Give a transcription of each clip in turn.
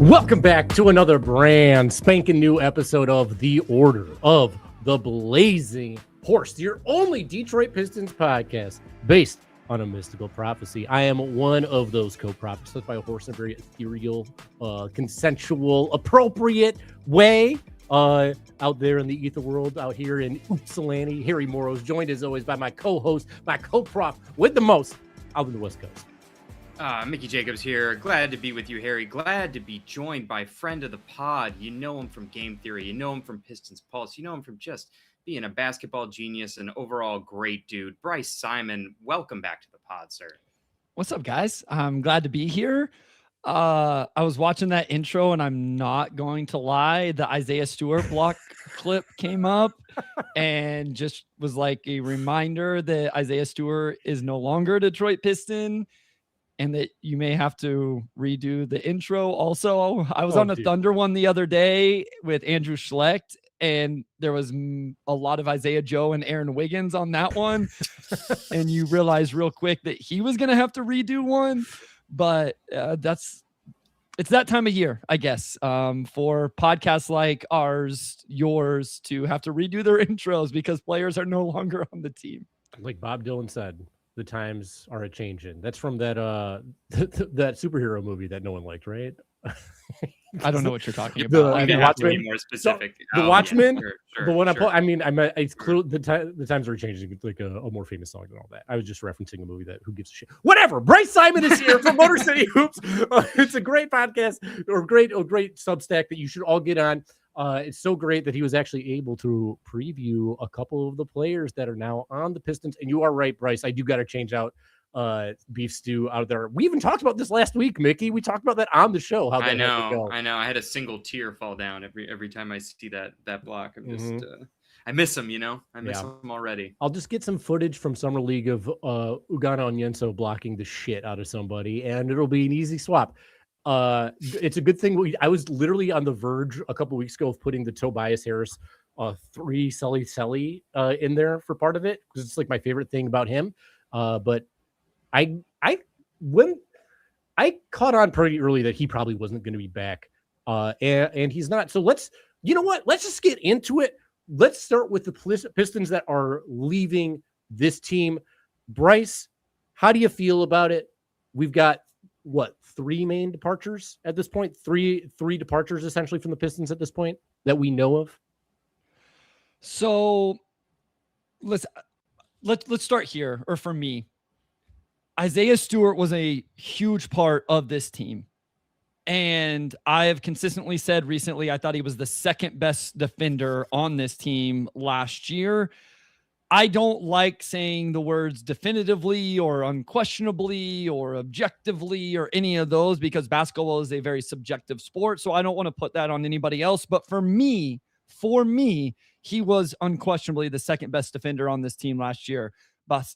Welcome back to another brand spanking new episode of The Order of the Blazing Horse, your only Detroit Pistons podcast based on a mystical prophecy. I am one of those co-prophets by a horse in a very ethereal, consensual, appropriate way out there in the ether world, out here in Ypsilanti. Harry Morrow's joined as always by my co-host, my co-prof with the most out on the West Coast. Mickey Jacobs here. Glad to be with you, Harry. Glad to be joined by friend of the pod. You know him from Game Theory. You know him from Pistons Pulse. You know him from just being a basketball genius and overall great dude. Bryce Simon, welcome back to the pod, sir. What's up, guys? I'm glad to be here. I was watching that intro, and I'm not going to lie. The Isaiah Stewart block clip came up and just was like a reminder that Isaiah Stewart is no longer a Detroit Piston, and that you may have to redo the intro. Also, I was on a Thunder one the other day with Andrew Schlecht, and there was a lot of Isaiah Joe and Aaron Wiggins on that one. And you realize real quick that he was going to have to redo one. But it's that time of year, I guess, for podcasts like ours, yours, to have to redo their intros because players are no longer on the team. Like Bob Dylan said, the times are a changing. That's from that that superhero movie that no one liked, right? I don't know what you're talking about. The Watchmen. More specific. So, the Watchmen, yeah, sure, the one sure. It's clear the times are changing. It's like a more famous song and all that. I was just referencing a movie that who gives a shit. Whatever. Bryce Simon is here from Motor City Hoops. It's a great podcast or great Substack that you should all get on. It's so great that he was actually able to preview a couple of the players that are now on the Pistons. And you are right, Bryce. I do got to change out beef stew out there. We even talked about this last week, Mickey. We talked about that on the show. How that I know. I had a single tear fall down every time I see that block. I'm just I miss him, I miss him already. I'll just get some footage from Summer League of Ugana Onyenso blocking the shit out of somebody, and it'll be an easy swap. It's a good thing. I was literally on the verge a couple weeks ago of putting the Tobias Harris 3 Selly in there for part of it because it's like my favorite thing about him. But when I caught on pretty early that he probably wasn't going to be back, and he's not. So let's just get into it. Let's start with the Pistons that are leaving this team. Bryce, how do you feel about it? We've got 3 main departures at this point? Three departures essentially from the Pistons at this point that we know of. So let's start here. Or for me, Isaiah Stewart was a huge part of this team. And I have consistently said recently, I thought he was the second best defender on this team last year. I don't like saying the words definitively or unquestionably or objectively or any of those because basketball is a very subjective sport. So I don't want to put that on anybody else. But for me, he was unquestionably the second best defender on this team last year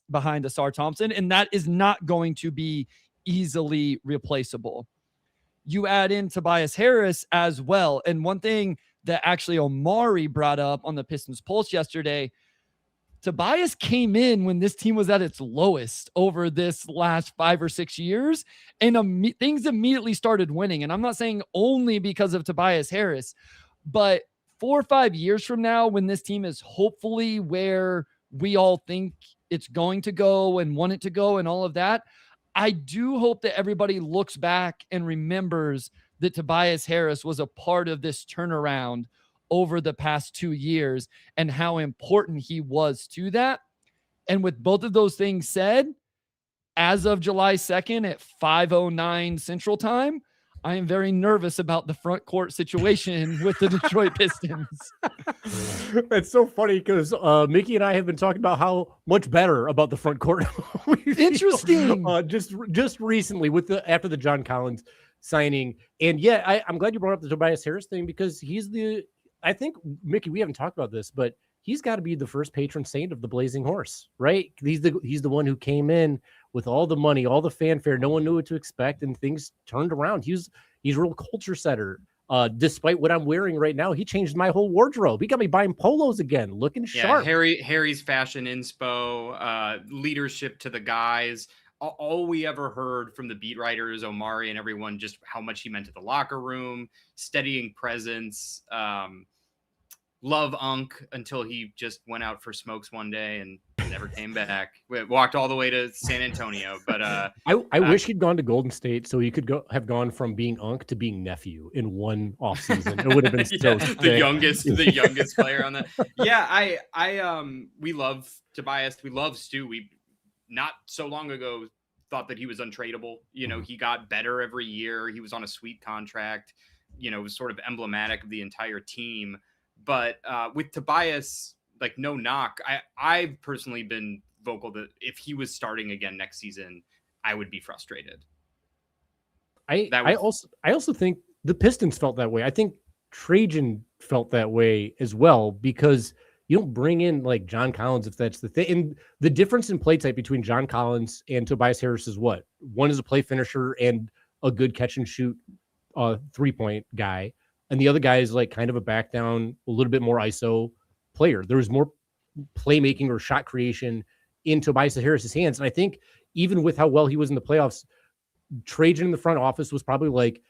behind Asar Thompson. And that is not going to be easily replaceable. You add in Tobias Harris as well. And one thing that actually Omari brought up on the Pistons Pulse yesterday, Tobias came in when this team was at its lowest over this last 5 or 6 years, and things immediately started winning. And I'm not saying only because of Tobias Harris, but 4 or 5 years from now, when this team is hopefully where we all think it's going to go and want it to go and all of that, I do hope that everybody looks back and remembers that Tobias Harris was a part of this turnaround over the past 2 years and how important he was to that. And with both of those things said, as of July 2nd at 5:09 Central Time, I am very nervous about the front court situation with the Detroit Pistons. That's so funny because Mickey and I have been talking about how much better about the front court. Interesting. Just recently after the John Collins signing. And yeah, I'm glad you brought up the Tobias Harris thing because I think, Mickey, we haven't talked about this, but he's got to be the first patron saint of the Blazing Horse, right? He's the one who came in with all the money, all the fanfare. No one knew what to expect, and things turned around. He's a real culture setter. Despite what I'm wearing right now, he changed my whole wardrobe. He got me buying polos again, looking sharp. Harry's fashion inspo, leadership to the guys, all we ever heard from the beat writers, Omari and everyone, just how much he meant to the locker room, steadying presence. Love Unc until he just went out for smokes one day and never came back. We walked all the way to San Antonio. But I wish he'd gone to Golden State so he could have gone from being Unc to being nephew in one offseason. It would have been so sick. the youngest player on that. Yeah, we love Tobias. We love Stu. We not so long ago thought that he was untradeable. He got better every year. He was on a sweet contract. Was sort of emblematic of the entire team. But with Tobias, like, no knock. I've personally been vocal that if he was starting again next season, I would be frustrated. I also think the Pistons felt that way. I think Trajan felt that way as well, because you don't bring in like John Collins if that's the thing. And the difference in play type between John Collins and Tobias Harris is what? One is a play finisher and a good catch and shoot 3-point guy. And the other guy is like kind of a back down, a little bit more ISO player. There was more playmaking or shot creation in Tobias Harris's hands. And I think even with how well he was in the playoffs, Trajan in the front office was probably like,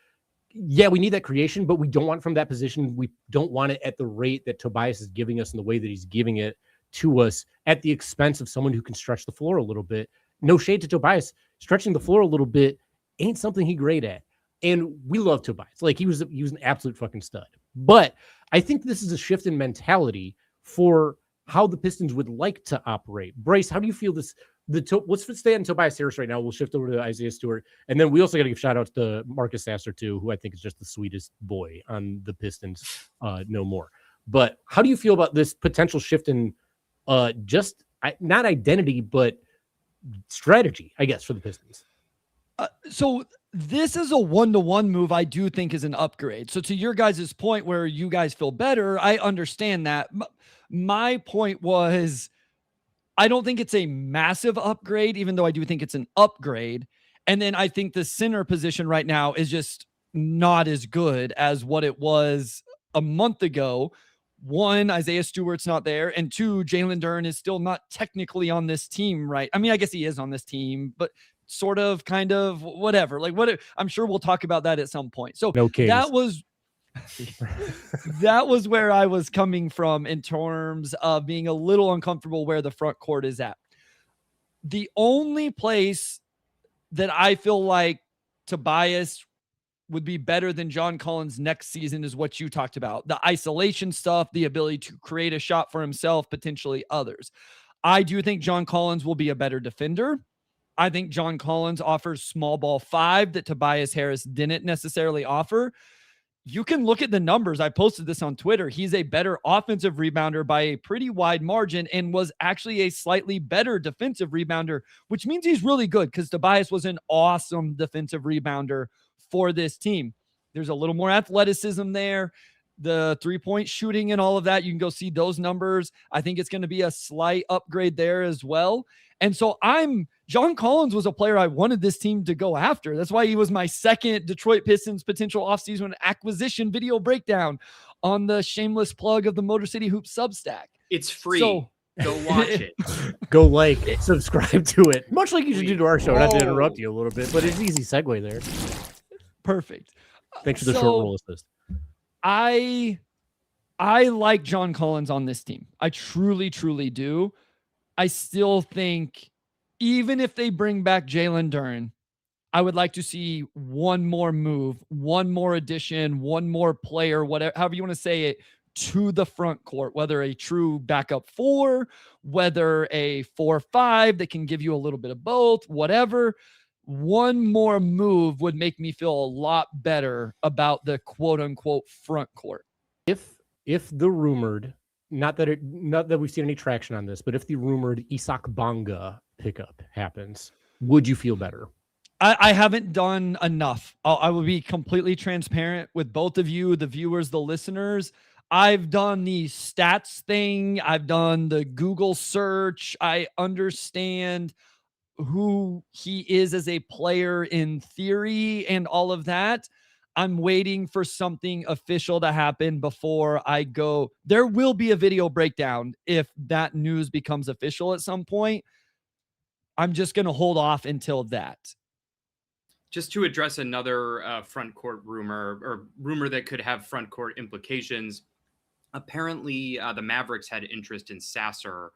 yeah, we need that creation, but we don't want it from that position. We don't want it at the rate that Tobias is giving us and the way that he's giving it to us at the expense of someone who can stretch the floor a little bit. No shade to Tobias. Stretching the floor a little bit ain't something he's great at. And we love Tobias. Like, he was an absolute fucking stud. But I think this is a shift in mentality for how the Pistons would like to operate. Bryce, how do you feel this? Let's stay on Tobias Harris right now. We'll shift over to Isaiah Stewart. And then we also got to give shout outs to Marcus Sasser too, who I think is just the sweetest boy on the Pistons. No more. But how do you feel about this potential shift in just not identity, but strategy, I guess, for the Pistons? So this is a 1-to-1 move I do think is an upgrade. So to your guys' point where you guys feel better, I understand that. My point was, I don't think it's a massive upgrade, even though I do think it's an upgrade. And then I think the center position right now is just not as good as what it was a month ago. One, Isaiah Stewart's not there. And two, Jalen Duren is still not technically on this team, right? I mean, I guess he is on this team, but sort of, kind of, whatever. Like, I'm sure we'll talk about that at some point. So no Kings. That was where I was coming from in terms of being a little uncomfortable where the front court is at. The only place that I feel like Tobias would be better than John Collins next season is what you talked about. The isolation stuff, the ability to create a shot for himself, potentially others. I do think John Collins will be a better defender. I think John Collins offers small ball 5 that Tobias Harris didn't necessarily offer. You can look at the numbers. I posted this on Twitter. He's a better offensive rebounder by a pretty wide margin and was actually a slightly better defensive rebounder, which means he's really good because Tobias was an awesome defensive rebounder for this team. There's a little more athleticism there. The 3-point shooting and all of that, you can go see those numbers. I think it's going to be a slight upgrade there as well. And so John Collins was a player I wanted this team to go after. That's why he was my second Detroit Pistons potential offseason acquisition video breakdown on the shameless plug of the Motor City Hoops Substack. It's free. So, go watch it. Go subscribe to it. Much like you should do to our show. Not to interrupt you a little bit, but it's an easy segue there. Perfect. Thanks for the short roll assist. I like John Collins on this team. I truly, truly do. I still think even if they bring back Jalen Duren, I would like to see one more move, one more addition, one more player, whatever, however you want to say it, to the front court, whether a true backup 4, whether a 4-5 that can give you a little bit of both, whatever. One more move would make me feel a lot better about the quote unquote front court. If the rumored, not that we've seen any traction on this, but if the rumored Isak Bonga pickup happens, would you feel better? I haven't done enough. I will be completely transparent with both of you, the viewers, the listeners. I've done the stats thing. I've done the Google search. I understand who he is as a player in theory and all of that. I'm waiting for something official to happen before I go. There will be a video breakdown if that news becomes official at some point. I'm just going to hold off until that. Just to address another front court rumor that could have front court implications. Apparently, the Mavericks had interest in Sasser.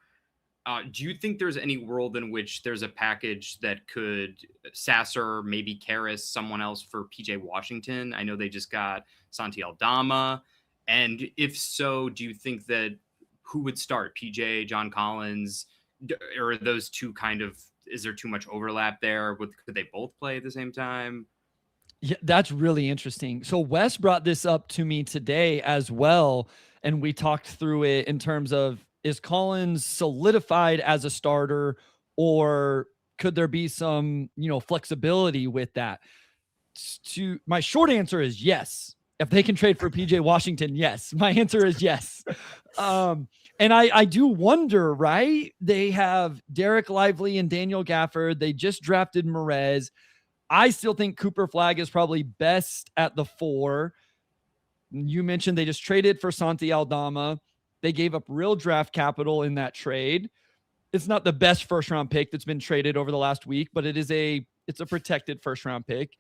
Do you think there's any world in which there's a package that could Sasser, maybe Karras, someone else for PJ Washington? I know they just got Santi Aldama. And if so, do you think that who would start? PJ, John Collins, or are those two kind of, is there too much overlap there? Could they both play at the same time? Yeah, that's really interesting. So Wes brought this up to me today as well. And we talked through it in terms of, is Collins solidified as a starter, or could there be some, flexibility with that? My short answer is yes. If they can trade for PJ Washington, yes. My answer is yes. And I do wonder, right? They have Derek Lively and Daniel Gafford. They just drafted Merez. I still think Cooper Flagg is probably best at the 4. You mentioned they just traded for Santi Aldama. They gave up real draft capital in that trade. It's not the best first-round pick that's been traded over the last week, but it's a protected first-round pick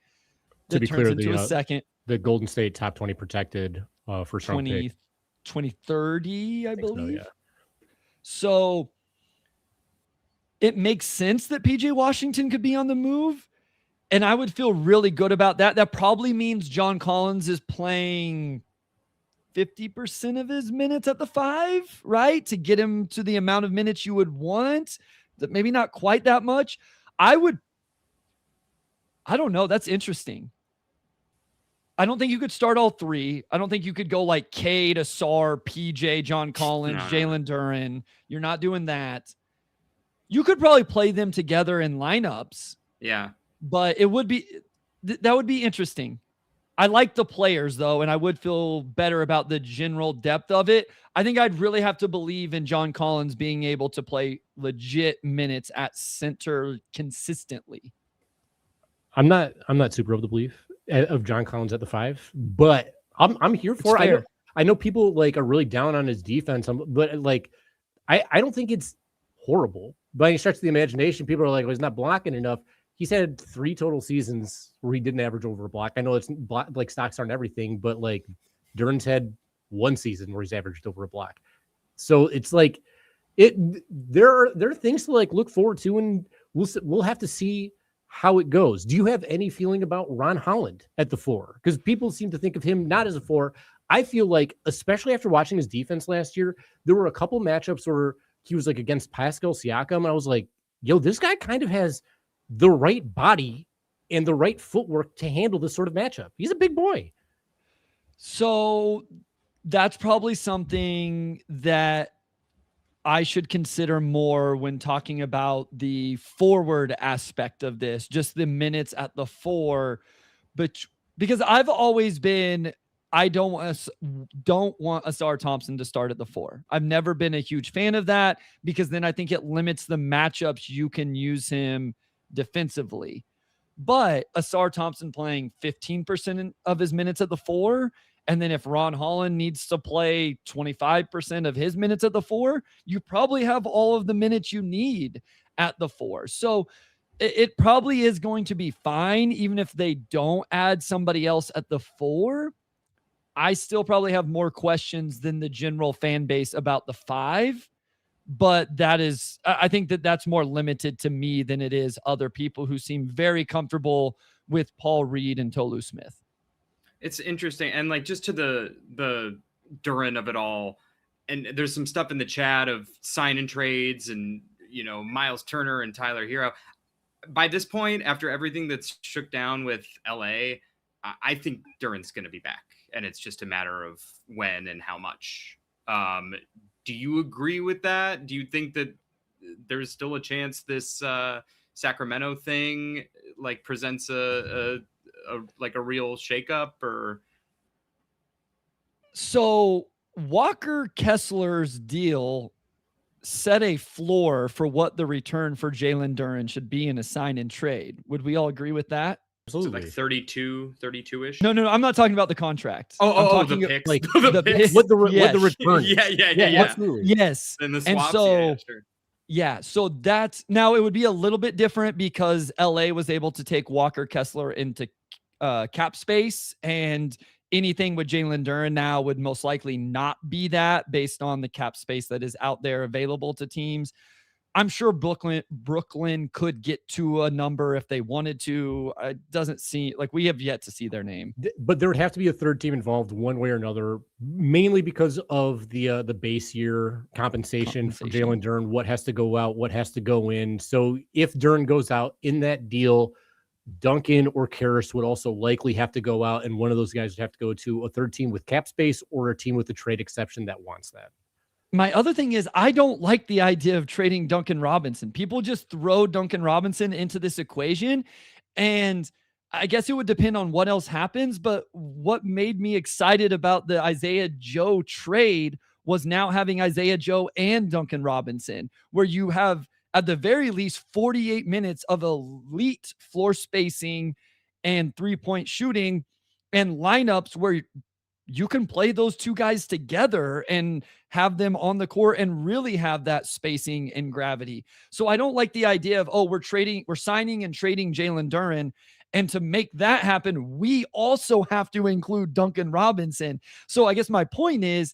that turns into a second. The Golden State top 20 protected first-round pick. 2030, I believe. So, yeah. So it makes sense that PJ Washington could be on the move, and I would feel really good about that. That probably means John Collins is playing 50% of his minutes at the 5, right? To get him to the amount of minutes you would want. Maybe not quite that much. I don't know. That's interesting. I don't think you could start all 3. I don't think you could go like Cade, Asar, PJ, John Collins, Jalen Duren. You're not doing that. You could probably play them together in lineups. Yeah. But it would be, that would be interesting. I like the players though, and I would feel better about the general depth of it. I think I'd really have to believe in John Collins being able to play legit minutes at center consistently. I'm not super of the belief of John Collins at the 5, but I'm here for it. I know people like are really down on his defense, but like I don't think it's horrible by any stretch of the imagination. People are like, well, he's not blocking enough. He's had 3 total seasons where he didn't average over a block. I know it's like stocks aren't everything, but like Duren's had 1 season where he's averaged over a block. So it's like there are things to like look forward to, and we'll have to see how it goes. Do you have any feeling about Ron Holland at the 4? Because people seem to think of him not as a 4. I feel like, especially after watching his defense last year, there were a couple matchups where he was like against Pascal Siakam, and I was like, yo, this guy kind of has the right body and the right footwork to handle this sort of matchup. He's a big boy. So that's probably something that I should consider more when talking about the forward aspect of this, just the minutes at the 4. But because I've always been, I don't want Asar Thompson to start at the 4. I've never been a huge fan of that, because then I think it limits the matchups you can use him defensively. But Asar Thompson playing 15% of his minutes at the 4, and then if Ron Holland needs to play 25% of his minutes at the 4, you probably have all of the minutes you need at the 4. So it probably is going to be fine, even if they don't add somebody else at the 4. I still probably have more questions than the general fan base about the 5. But I think that's more limited to me than it is other people who seem very comfortable with Paul Reed and Tolu Smith. It's interesting. And like, just to the Duren of it all, and there's some stuff in the chat of sign and trades and, Miles Turner and Tyler Hero. By this point, after everything that's shook down with LA, I think Duren's going to be back, and it's just a matter of when and how much. Do you agree with that? Do you think that there's still a chance this Sacramento thing like presents a real shakeup? Or so Walker Kessler's deal set a floor for what the return for Jalen Duren should be in a sign and trade. Would we all agree with that? Absolutely. So like 32-ish. No. I'm not talking about the contract. I'm talking the picks. Like the picks. What the return? Yeah. Yes. And the swaps. And so, sure. Yeah, so that's now it would be a little bit different because LA was able to take Walker Kessler into cap space, and anything with Jalen Duren now would most likely not be that based on the cap space that is out there available to teams. I'm sure Brooklyn could get to a number if they wanted to. It doesn't seem like we have yet to see their name. But there would have to be a third team involved one way or another, mainly because of the base year compensation for Jalen Duren, what has to go out, what has to go in. So if Duren goes out in that deal, Duncan or Karras would also likely have to go out, and one of those guys would have to go to a third team with cap space or a team with a trade exception that wants that. My other thing is I don't like the idea of trading Duncan Robinson. People just throw Duncan Robinson into this equation, and I guess it would depend on what else happens. But what made me excited about the Isaiah Joe trade was now having Isaiah Joe and Duncan Robinson, where you have at the very least 48 minutes of elite floor spacing and 3-point shooting and lineups where you can play those two guys together and have them on the court and really have that spacing and gravity. So I don't like the idea of, we're signing and trading Jalen Duren. And to make that happen, we also have to include Duncan Robinson. So I guess my point is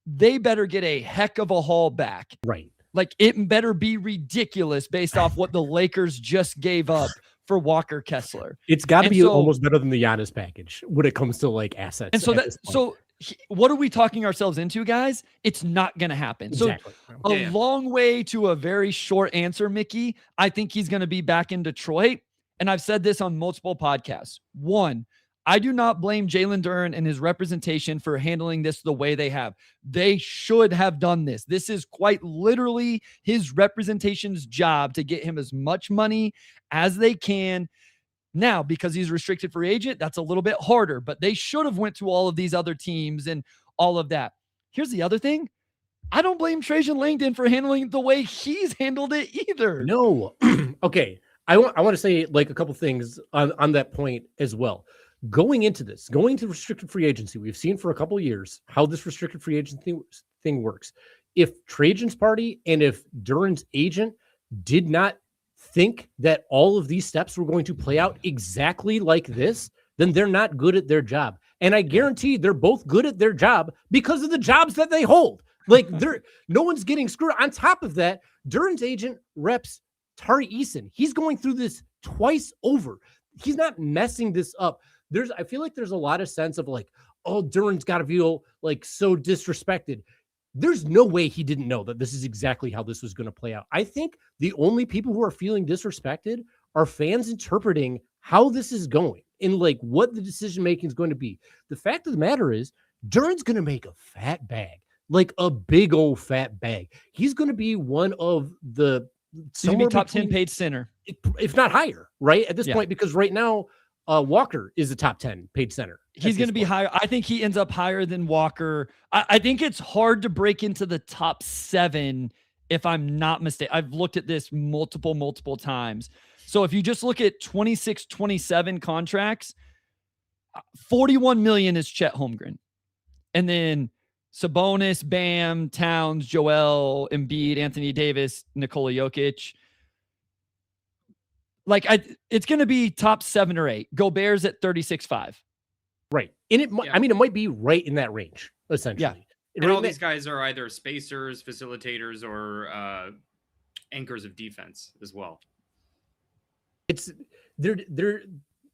they better get a heck of a haul back. Right. Like it better be ridiculous based off what the Lakers just gave up for Walker Kessler. It's got to be almost better than the Giannis package when it comes to like assets. And so what are we talking ourselves into, guys? It's not going to happen. Exactly. So a long way to a very short answer, Mickey. I think he's going to be back in Detroit. And I've said this on multiple podcasts. One, I do not blame Jalen Duren and his representation for handling this the way they have. They should have done this. This is quite literally his representation's job to get him as much money as they can. Now, because he's a restricted free agent, that's a little bit harder, but they should have went to all of these other teams and all of that. Here's the other thing. I don't blame Trajan Langdon for handling it the way he's handled it either. No. Okay. I want to say like a couple things on that point as well. Going into restricted free agency, we've seen for a couple of years how this restricted free agency thing works. If Trajan's party and if Duren's agent did not think that all of these steps were going to play out exactly like this, then they're not good at their job. And I guarantee they're both good at their job because of the jobs that they hold. Like no one's getting screwed. On top of that, Duren's agent reps Tari Eason. He's going through this twice over. He's not messing this up. I feel like there's a lot of sense of like, Duren's got to feel like so disrespected. There's no way he didn't know that this is exactly how this was going to play out. I think the only people who are feeling disrespected are fans interpreting how this is going and like what the decision making is going to be. The fact of the matter is Duren's going to make a fat bag, like a big old fat bag. He's going to be one of the top 10 paid center, if not higher, right? At this point, because right now, Walker is a top 10 paid center. He's going to be higher. I think he ends up higher than Walker. I think it's hard to break into the top 7 if I'm not mistaken. I've looked at this multiple times. So if you just look at 26, 27 contracts, 41 million is Chet Holmgren. And then Sabonis, Bam, Towns, Joel, Embiid, Anthony Davis, Nikola Jokic. Like it's going to be top 7 or 8. Gobert's at 36.5. Right. And it might be right in that range, essentially. Yeah. And all these guys are either spacers, facilitators, or anchors of defense as well.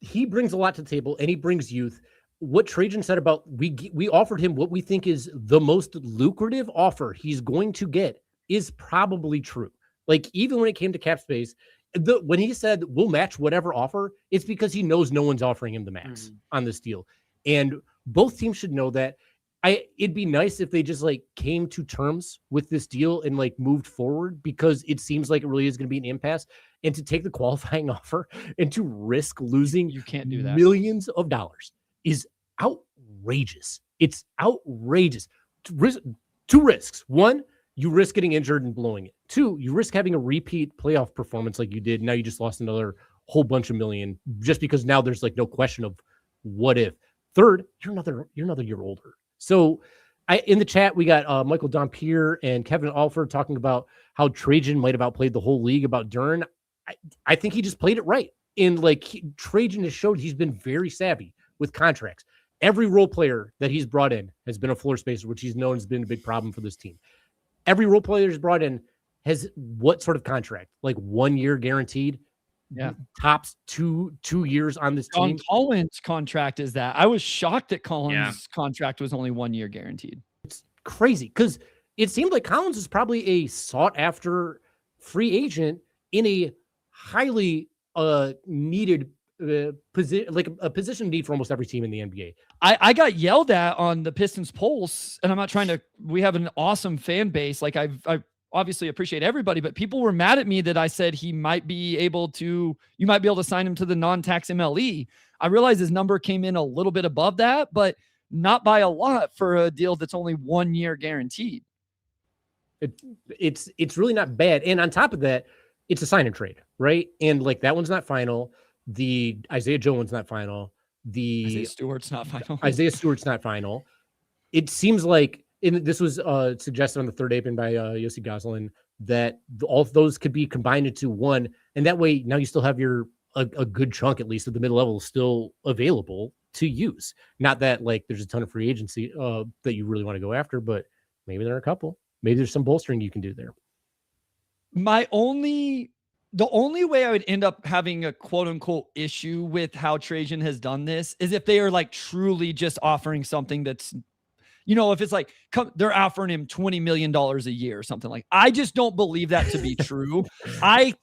He brings a lot to the table, and he brings youth. What Trajan said about we offered him what we think is the most lucrative offer he's going to get is probably true. Like even when it came to cap space, when he said we'll match whatever offer, it's because he knows no one's offering him the max on this deal. And both teams should know that. It'd be nice if they just like came to terms with this deal and like moved forward, because it seems like it really is going to be an impasse. And to take the qualifying offer and to risk losing, you can't do that, millions of dollars is outrageous. It's outrageous. Two risks. One, you risk getting injured and blowing it. Two, you risk having a repeat playoff performance like you did. Now you just lost another whole bunch of million just because now there's like no question of what if. Third, you're another year older. So In the chat, we got Michael Dompier and Kevin Alford talking about how Trajan might have outplayed the whole league about Duren. I think he just played it right. And Trajan has showed he's been very savvy with contracts. Every role player that he's brought in has been a floor spacer, which he's known has been a big problem for this team. Every role player he's brought in has what sort of contract? Like 1 year guaranteed? Yeah. Tops 2 years on this John team. Collins' contract is that. I was shocked that Collins' contract was only 1 year guaranteed. It's crazy because it seemed like Collins is probably a sought after free agent in a highly needed position, like a position need for almost every team in the NBA. I got yelled at on the Pistons Pulse, and I'm not trying to. We have an awesome fan base. Like I obviously appreciate everybody, but people were mad at me that I said you might be able to sign him to the non-tax MLE. I realize his number came in a little bit above that, but not by a lot for a deal that's only 1 year guaranteed. It's really not bad. And on top of that, it's a sign and trade, right? And like that one's not final. The Isaiah Joe one's not final. The Isaiah Stewart's not final. It seems like, and this was suggested on the third apron by Yossi Goslin, that all of those could be combined into one. And that way, now you still have a good chunk, at least at the mid level, still available to use. Not that like there's a ton of free agency that you really want to go after, but maybe there are a couple. Maybe there's some bolstering you can do there. The only way I would end up having a quote unquote issue with how Trajan has done this is if they are like truly just offering something that's, if it's like they're offering him $20 million a year or something like. I just don't believe that to be true. I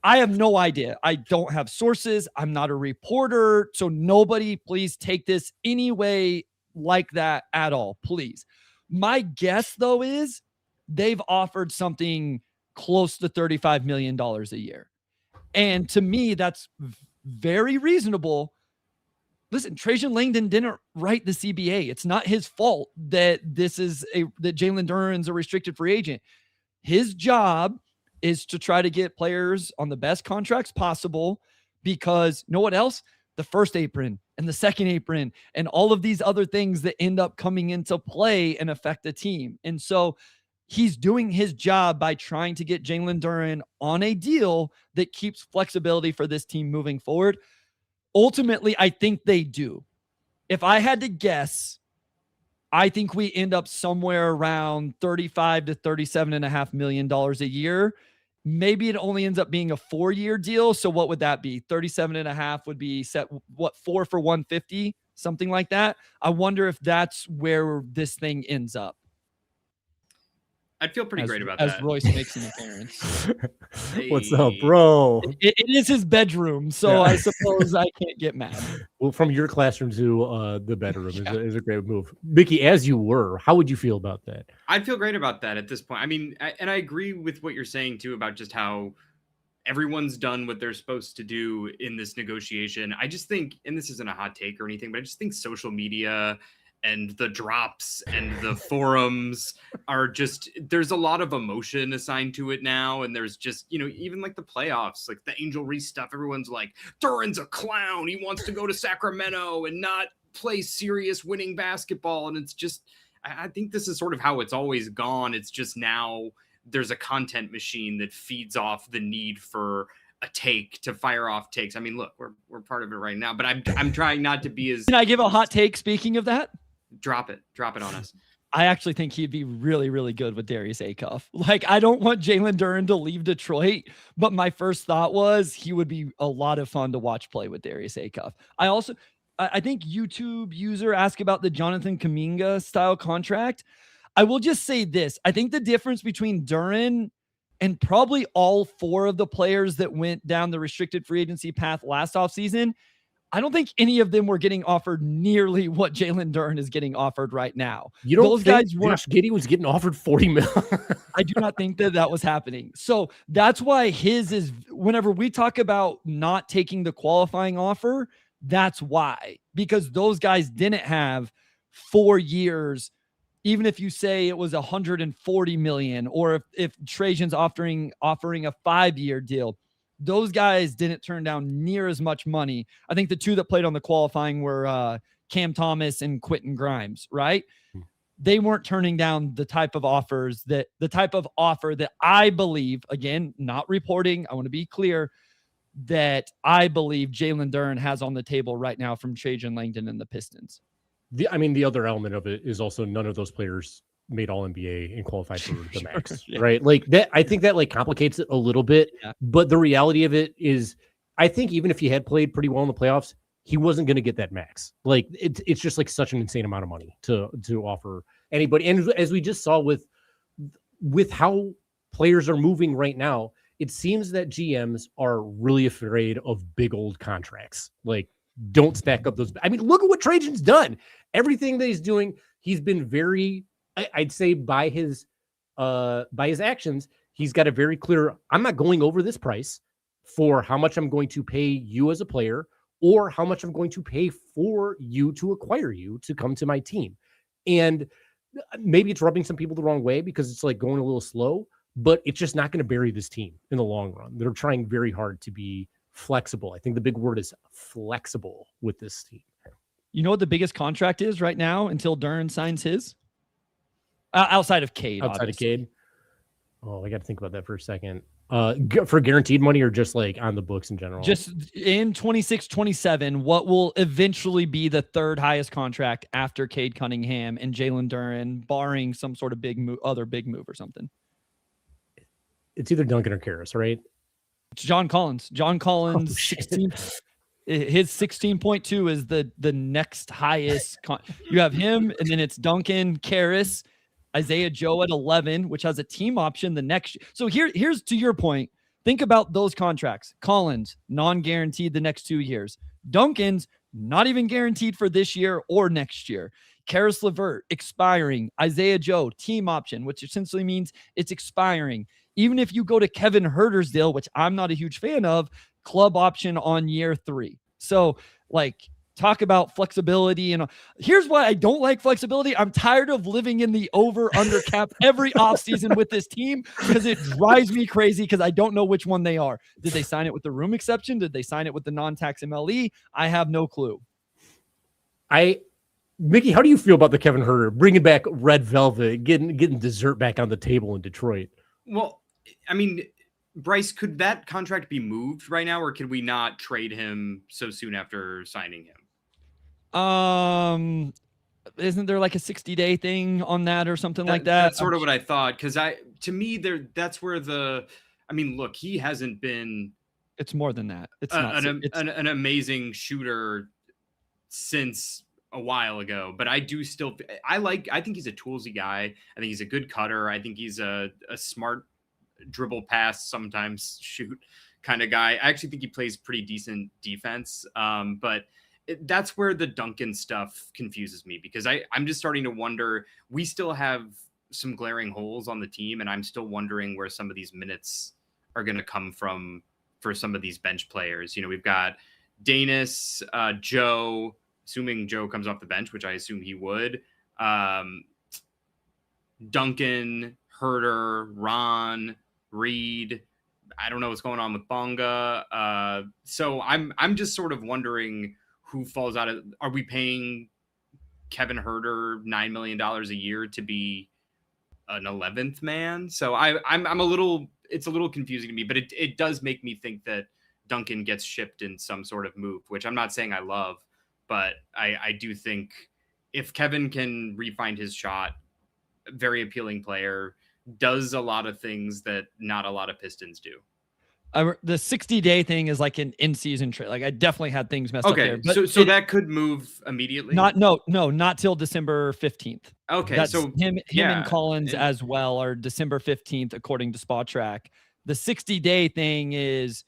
have no idea. I don't have sources. I'm not a reporter. So nobody please take this any way like that at all, please. My guess though is they've offered something close to $35 million a year. And to me, that's very reasonable. Listen, Trajan Langdon didn't write the CBA. It's not his fault that that Jalen Duren's a restricted free agent. His job is to try to get players on the best contracts possible because know what else? The first apron and the second apron and all of these other things that end up coming into play and affect the team. And so he's doing his job by trying to get Jalen Duren on a deal that keeps flexibility for this team moving forward. Ultimately, I think they do. If I had to guess, I think we end up somewhere around $35 to $37.5 million a year. Maybe it only ends up being a 4-year deal. So what would that be? 37.5 would be set, 4 for 150, something like that. I wonder if that's where this thing ends up. I'd feel pretty great about that. As Royce makes an appearance. Hey. What's up, bro? It is his bedroom, so I suppose I can't get mad. Well, from your classroom to the bedroom is a great move. Mickey, as you were, how would you feel about that? I'd feel great about that at this point. I mean, and I agree with what you're saying, too, about just how everyone's done what they're supposed to do in this negotiation. I just think, and this isn't a hot take or anything, but I just think social media and the drops and the forums are just, there's a lot of emotion assigned to it now. And there's just, even like the playoffs, like the Angel Reese stuff, everyone's like, Duren's a clown. He wants to go to Sacramento and not play serious winning basketball. And it's just, I think this is sort of how it's always gone. It's just now there's a content machine that feeds off the need for a take to fire off takes. I mean, look, we're part of it right now, but I'm trying not to be as. Can I give a hot take speaking of that? Drop it on us. I actually think he'd be really, really good with Darius Acuff. Like, I don't want Jalen Duren to leave Detroit, but my first thought was he would be a lot of fun to watch play with Darius Acuff. I think YouTube user asked about the Jonathan Kuminga style contract. I will just say this. I think the difference between Duren and probably all 4 of the players that went down the restricted free agency path last offseason, I don't think any of them were getting offered nearly what Jalen Duren is getting offered right now. You don't think Josh Giddey was getting offered $40 million? I do not think that was happening. So that's why his is, whenever we talk about not taking the qualifying offer, that's why. Because those guys didn't have 4 years, even if you say it was $140 million, or if Trajan's offering a 5-year deal. Those guys didn't turn down near as much money. I think the 2 that played on the qualifying were Cam Thomas and Quentin Grimes, right? they weren't turning down the type of offer that I believe, again, not reporting, I want to be clear, that I believe Jalen Duren has on the table right now from Trajan Langdon and the Pistons. The other element of it is also none of those players made all NBA and qualified for the max, Yeah. right? Like that, I think that like complicates it a little bit, Yeah. but the reality of it is, I think even if he had played pretty well in the playoffs, he wasn't going to get that max. Like it's just like such an insane amount of money to offer anybody. And as we just saw with how players are moving right now, it seems that GMs are really afraid of big old contracts. Like, don't stack up those. I mean, look at what Trajan's done. Everything that he's doing, he's been very, I'd say by his actions, he's got a very clear, I'm not going over this price for how much I'm going to pay you as a player or how much I'm going to pay for you to acquire you to come to my team. And maybe it's rubbing some people the wrong way because it's like going a little slow, but it's just not going to bury this team in the long run. They're trying very hard to be flexible. I think the big word is flexible with this team. You know what the biggest contract is right now until Duren signs his? Outside of Cade. Outside of Cade? Oh, I got to think about that for a second. For guaranteed money or just like on the books in general? Just in 26-27, what will eventually be the third highest contract after Cade Cunningham and Jalen Duren, barring some sort of other big move or something? It's either Duncan or Karras, right? It's John Collins. John Collins, 16, his 16.2 is the next highest. You have him, and then it's Duncan, Karras, Isaiah Joe at 11, which has a team option the next. So here's to your point. Think about those contracts. Collins, non-guaranteed the next 2 years. Duncan's not even guaranteed for this year or next year. Karis LeVert, expiring. Isaiah Joe, team option, which essentially means it's expiring. Even if you go to Kevin Huerter's deal, which I'm not a huge fan of, club option on year 3. So, like, talk about flexibility. And here's why I don't like flexibility. I'm tired of living in the over-under cap every offseason with this team because it drives me crazy because I don't know which one they are. Did they sign it with the room exception? Did they sign it with the non-tax MLE? I have no clue. Mickey, how do you feel about the Kevin Huerter bringing back Red Velvet, getting dessert back on the table in Detroit? Well, I mean, Bryce, could that contract be moved right now, or could we not trade him so soon after signing him? Isn't there like a 60-day thing on that or something like that? That's sort of what I thought. Because to me, that's where look, he hasn't been. It's more than that. It's an amazing shooter since a while ago, but I think he's a toolsy guy. I think he's a good cutter. I think he's a smart dribble pass, sometimes shoot kind of guy. I actually think he plays pretty decent defense. But that's where the Duncan stuff confuses me because I'm just starting to wonder, we still have some glaring holes on the team. And I'm still wondering where some of these minutes are going to come from for some of these bench players. You know, we've got Danis, Joe, assuming Joe comes off the bench, which I assume he would, Duncan, Huerter, Ron, Reed. I don't know what's going on with Bonga. So I'm just sort of wondering who falls out of. Are we paying Kevin Huerter $9 million a year to be an 11th man? So I'm a little. It's a little confusing to me, but it does make me think that Duncan gets shipped in some sort of move, which I'm not saying I love, but I do think if Kevin can refine his shot, very appealing player, does a lot of things that not a lot of Pistons do. The 60-day thing is like an in-season trade. Like I definitely had things messed up there. But so that could move immediately? Not till December 15th. Okay, that's so him and Collins as well are December 15th, according to Spot Track. The 60-day thing is,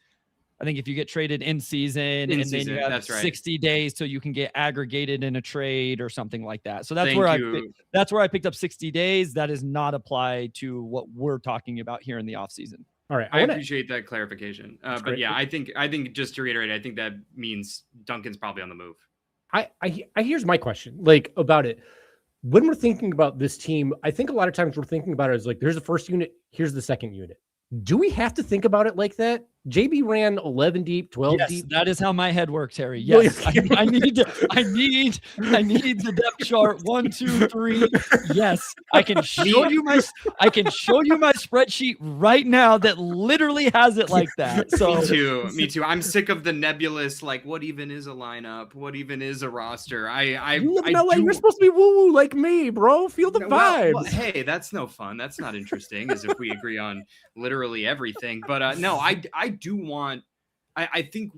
I think if you get traded in season, then you have 60 days till you can get aggregated in a trade or something like that. So that's where I picked up 60 days. That does not apply to what we're talking about here in the offseason. All right. I appreciate that clarification. But yeah, I think just to reiterate, I think that means Duncan's probably on the move. Here's my question, like about it. When we're thinking about this team, I think a lot of times we're thinking about it as like, there's the first unit, here's the second unit. Do we have to think about it like that? JB ran 11 deep, 12 Yes, deep. that is how my head works, Harry. Yes, I need the depth chart 1, 2, 3. Yes, I can show you my spreadsheet right now that literally has it like that. So me too. I'm sick of the nebulous, like, what even is a lineup? What even is a roster? You live in LA. You're supposed to be woo-woo like me, bro. Feel the vibes. Well, hey, that's no fun. That's not interesting, as if we agree on literally everything. But no, I do want. I think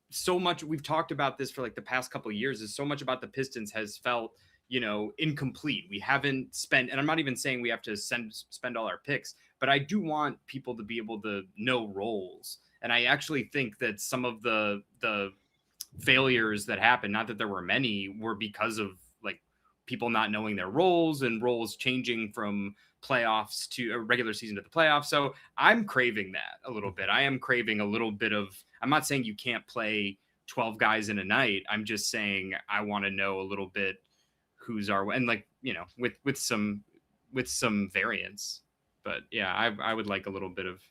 so much. We've talked about this for like the past couple of years. Is so much about the Pistons has felt, incomplete. We haven't spent, and I'm not even saying we have to spend all our picks, but I do want people to be able to know roles. And I actually think that some of the failures that happened, not that there were many, were because of like people not knowing their roles and roles changing from playoffs to a regular season to the playoffs. So I'm craving that a little bit. I am craving a little bit of, I'm not saying you can't play 12 guys in a night. I'm just saying I want to know a little bit who's our, and like, with some variance. But yeah, I would like a little bit of,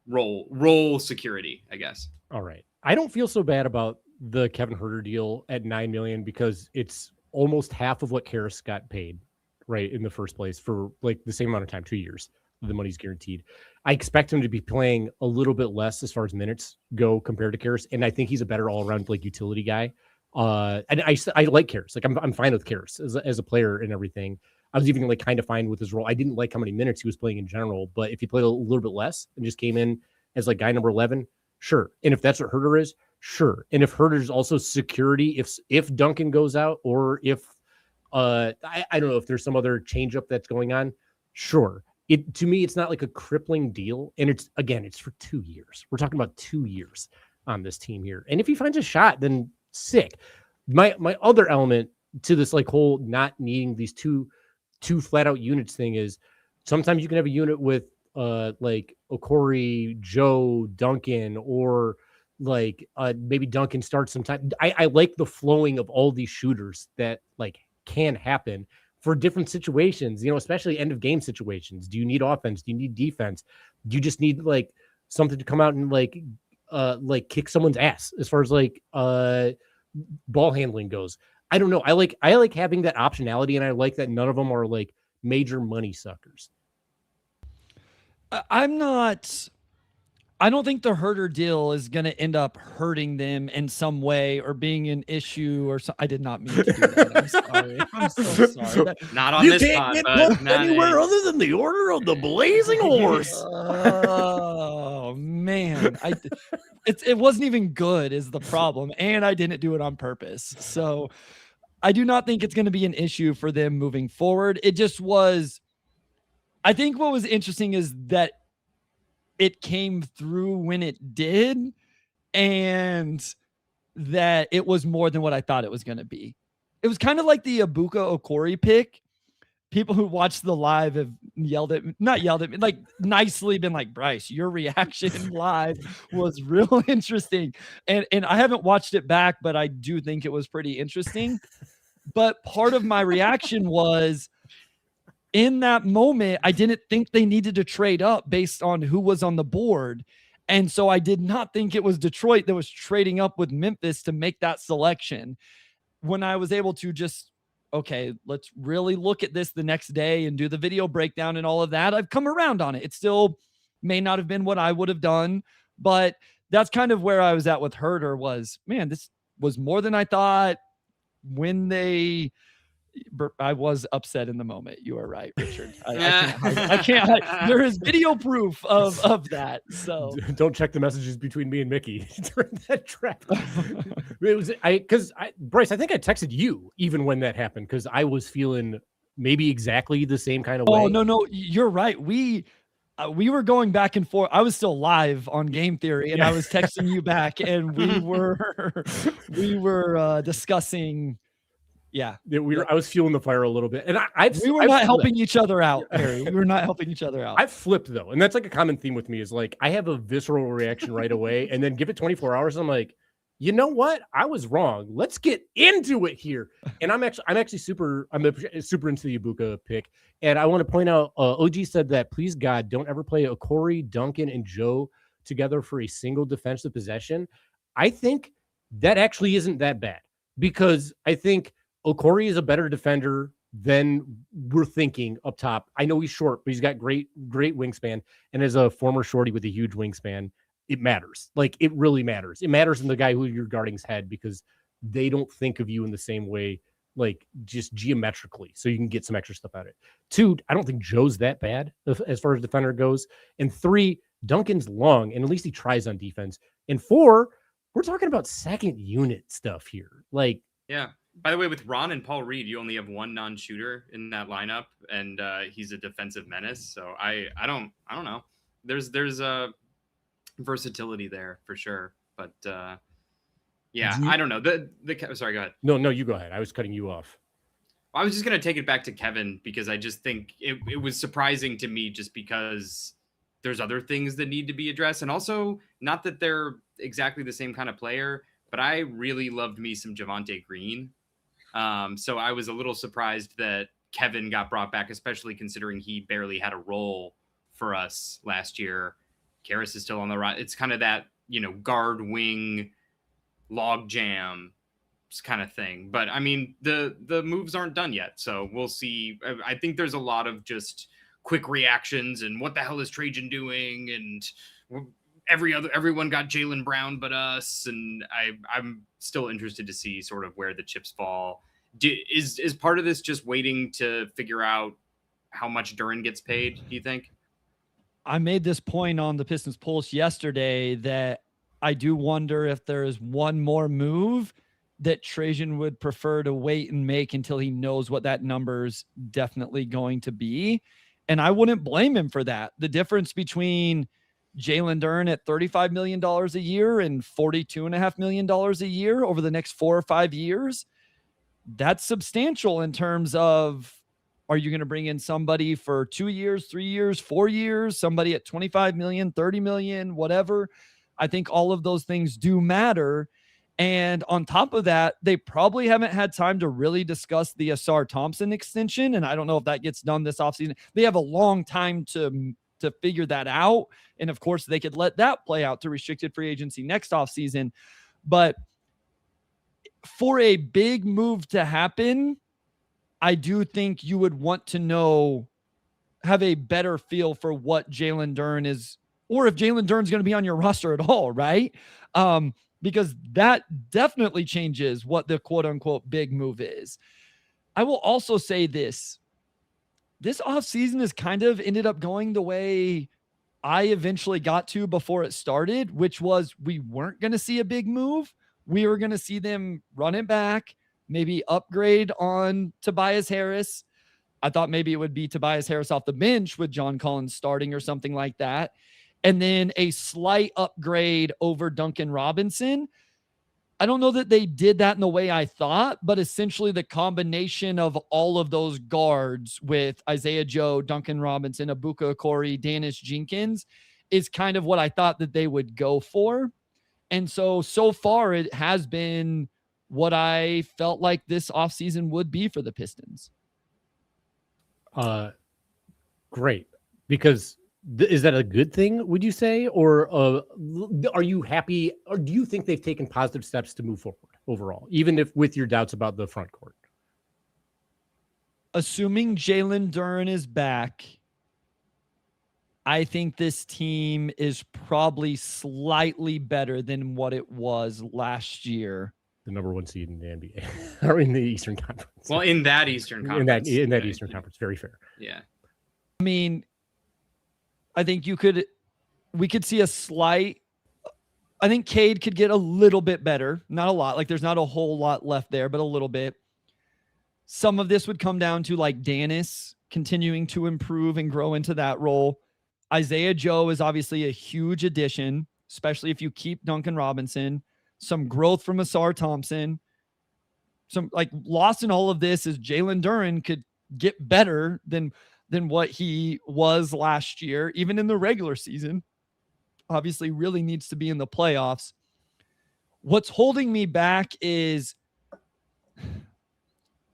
role security, I guess. All right. I don't feel so bad about the Kevin Huerter deal at $9 million because it's almost half of what Karras got paid, right, in the first place for like the same amount of time, 2 years. The money's guaranteed. I expect him to be playing a little bit less as far as minutes go compared to Karras, and I think he's a better all-around like utility guy. And I like Karras. Like I'm fine with Karras as a player and everything. I was even like kind of fine with his role. I didn't like how many minutes he was playing in general, but if he played a little bit less and just came in as like guy number 11, sure. And if that's what Huerter is, sure. And if Huerter is also security, if Duncan goes out, or if I don't know if there's some other changeup that's going on, sure. To me, it's not like a crippling deal, and it's for 2 years. We're talking about 2 years on this team here, and if he finds a shot, then sick. My other element to this like whole not needing these two flat out units thing is sometimes you can have a unit with like Okori, Joe, Duncan, or like maybe Duncan starts sometime. I like the flowing of all these shooters that like can happen for different situations, especially end of game situations. Do you need offense? Do you need defense? Do you just need like something to come out and like kick someone's ass as far as like ball handling goes? I don't know. I like having that optionality, and I like that none of them are like major money suckers. I don't think the Huerter deal is going to end up hurting them in some way or being an issue or so. I did not mean to do that. I'm sorry. I'm so sorry. Not on this pod, but anywhere other than the Order of the Blazing Horse. Oh man, it wasn't even good is the problem, and I didn't do it on purpose. So I do not think it's going to be an issue for them moving forward. It just was. I think what was interesting is that it came through when it did, and that it was more than what I thought it was going to be. It was kind of like the Ibuka Okori pick. People who watched the live have not yelled at me, like nicely been like, Bryce, your reaction live was real interesting. And I haven't watched it back, but I do think it was pretty interesting. But part of my reaction was, in that moment, I didn't think they needed to trade up based on who was on the board. And so I did not think it was Detroit that was trading up with Memphis to make that selection. When I was able to just, okay, let's really look at this the next day and do the video breakdown and all of that, I've come around on it. It still may not have been what I would have done, but that's kind of where I was at with Huerter was, man, this was more than I thought. I was upset in the moment. You are right, Richard. I can't hide. There is video proof of that. So don't check the messages between me and Mickey during that trap. Bryce, I think I texted you even when that happened, because I was feeling maybe exactly the same kind of way. Oh, no, you're right. We were going back and forth. I was still live on Game Theory, and I was texting you back, and we were discussing. Yeah, I was fueling the fire a little bit, and we were not helping each other out, Harry. We were not helping each other out. I've flipped though, and that's like a common theme with me is like I have a visceral reaction right away, and then give it 24 hours. I'm like, You know what? I was wrong. Let's get into it here. And I'm actually super into the Ibuka pick. And I want to point out, OG said that please God, don't ever play Okori, Duncan, and Joe together for a single defensive possession. I think that actually isn't that bad because I think Okori is a better defender than we're thinking up top. I know he's short, but he's got great wingspan. And as a former shorty with a huge wingspan, it matters. Like, it really matters. It matters in the guy who you're guarding's head because they don't think of you in the same way, like just geometrically. So you can get some extra stuff out of it. 2, I don't think Joe's that bad as far as defender goes. And 3, Duncan's long, and at least he tries on defense. And 4, we're talking about second unit stuff here. Like, yeah. By the way, with Ron and Paul Reed, you only have one non-shooter in that lineup, and he's a defensive menace. So I don't know. There's a versatility there for sure, but I don't know. Sorry, go ahead. No, you go ahead. I was cutting you off. I was just gonna take it back to Kevin because I just think it was surprising to me just because there's other things that need to be addressed, and also not that they're exactly the same kind of player, but I really loved me some Javonte Green. So I was a little surprised that Kevin got brought back, especially considering he barely had a role for us last year. Karras is still on the right. It's kind of that, guard wing log jam kind of thing. But I mean, the moves aren't done yet. So we'll see. I think there's a lot of just quick reactions and what the hell is Trajan doing? And everyone got Jaylen Brown but us. And I'm still interested to see sort of where the chips fall. Is part of this just waiting to figure out how much Duren gets paid, do you think? I made this point on the Pistons Pulse yesterday that I do wonder if there is one more move that Trajan would prefer to wait and make until he knows what that number's definitely going to be. And I wouldn't blame him for that. The difference between Jalen Duren at $35 million a year and $42.5 million a year over the next 4 or 5 years, that's substantial in terms of, are you going to bring in somebody for 2 years, 3 years, 4 years, somebody at 25 million, 30 million, whatever? I think all of those things do matter. And on top of that, they probably haven't had time to really discuss the Asar Thompson extension. And I don't know if that gets done this offseason. They have a long time to figure that out. And of course, they could let that play out to restricted free agency next offseason. But for a big move to happen, I do think you would want to have a better feel for what Jalen Duren is, or if Jalen Duren's going to be on your roster at all, right? Because that definitely changes what the quote unquote big move is. I will also say this offseason has kind of ended up going the way I eventually got to before it started, which was we weren't going to see a big move. We were going to see them run it back, maybe upgrade on Tobias Harris. I thought maybe it would be Tobias Harris off the bench with John Collins starting or something like that. And then a slight upgrade over Duncan Robinson. I don't know that they did that in the way I thought, but essentially the combination of all of those guards with Isaiah Joe, Duncan Robinson, Ibuka Okori, Dennis Jenkins is kind of what I thought that they would go for. And so far it has been what I felt like this offseason would be for the Pistons. Great. Because is that a good thing, would you say? Or are you happy? Or do you think they've taken positive steps to move forward overall, even if with your doubts about the front court? Assuming Jalen Duren is back, I think this team is probably slightly better than what it was last year. The number 1 seed in the NBA or in the Eastern Conference. Well, in that Eastern Conference. In that Eastern Conference. Very fair. Yeah. I mean, I think we could see a slight, I think Cade could get a little bit better. Not a lot. Like there's not a whole lot left there, but a little bit. Some of this would come down to like Dennis continuing to improve and grow into that role. Isaiah Joe is obviously a huge addition, especially if you keep Duncan Robinson. Some growth from Asar Thompson. Some like lost in all of this is Jalen Duren could get better than what he was last year, even in the regular season. Obviously really needs to be in the playoffs. What's holding me back is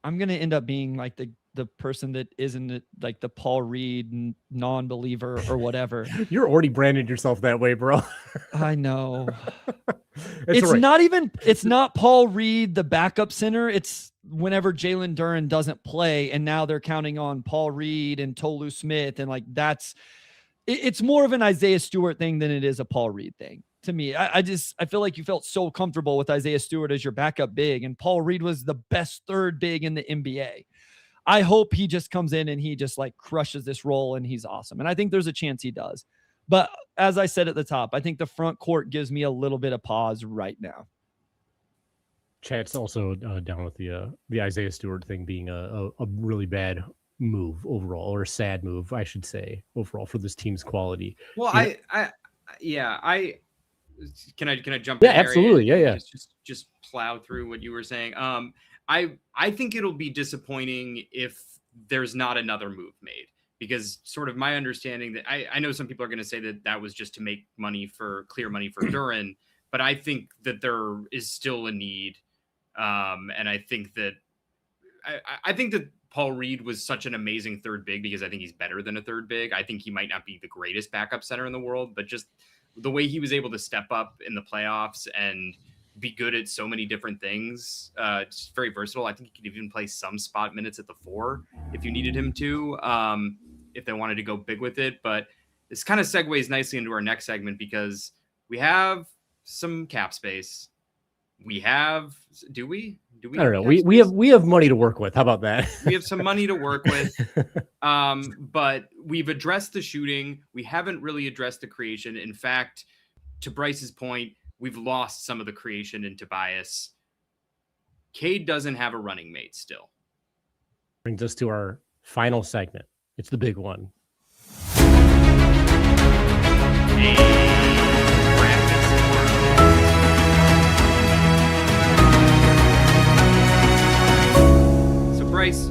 I'm going to end up being like the person that isn't like the Paul Reed non-believer or whatever. You're already branded yourself that way, bro. I know. It's right. It's not Paul Reed, the backup center. It's whenever Jalen Duren doesn't play, and now they're counting on Paul Reed and Tolu Smith. And like, it's more of an Isaiah Stewart thing than it is a Paul Reed thing. To me, I feel like you felt so comfortable with Isaiah Stewart as your backup big, and Paul Reed was the best third big in the NBA. I hope he just comes in and he just like crushes this role and he's awesome. And I think there's a chance he does. But as I said at the top, I think the front court gives me a little bit of pause right now. Chat's also down with the Isaiah Stewart thing being a really bad move overall, or a sad move, I should say, overall for this team's quality. Well, Can I jump in? Yeah, Harry, absolutely. Yeah. Just plow through what you were saying. I think it'll be disappointing if there's not another move made, because sort of my understanding that I know some people are going to say that was just to make clear money for Duren, but I think that there is still a need. And I think that Paul Reed was such an amazing third big because I think he's better than a third big. I think he might not be the greatest backup center in the world, but just the way he was able to step up in the playoffs and be good at so many different things, just very versatile. I think he could even play some spot minutes at the 4 if you needed him to, if they wanted to go big with it. But this kind of segues nicely into our next segment, because we have some cap space. Do we? I don't know. We have money to work with. How about that? We have some money to work with. But we've addressed the shooting. We haven't really addressed the creation. In fact, to Bryce's point, we've lost some of the creation in Tobias. Cade doesn't have a running mate still. Brings us to our final segment. It's the big one. Bryce,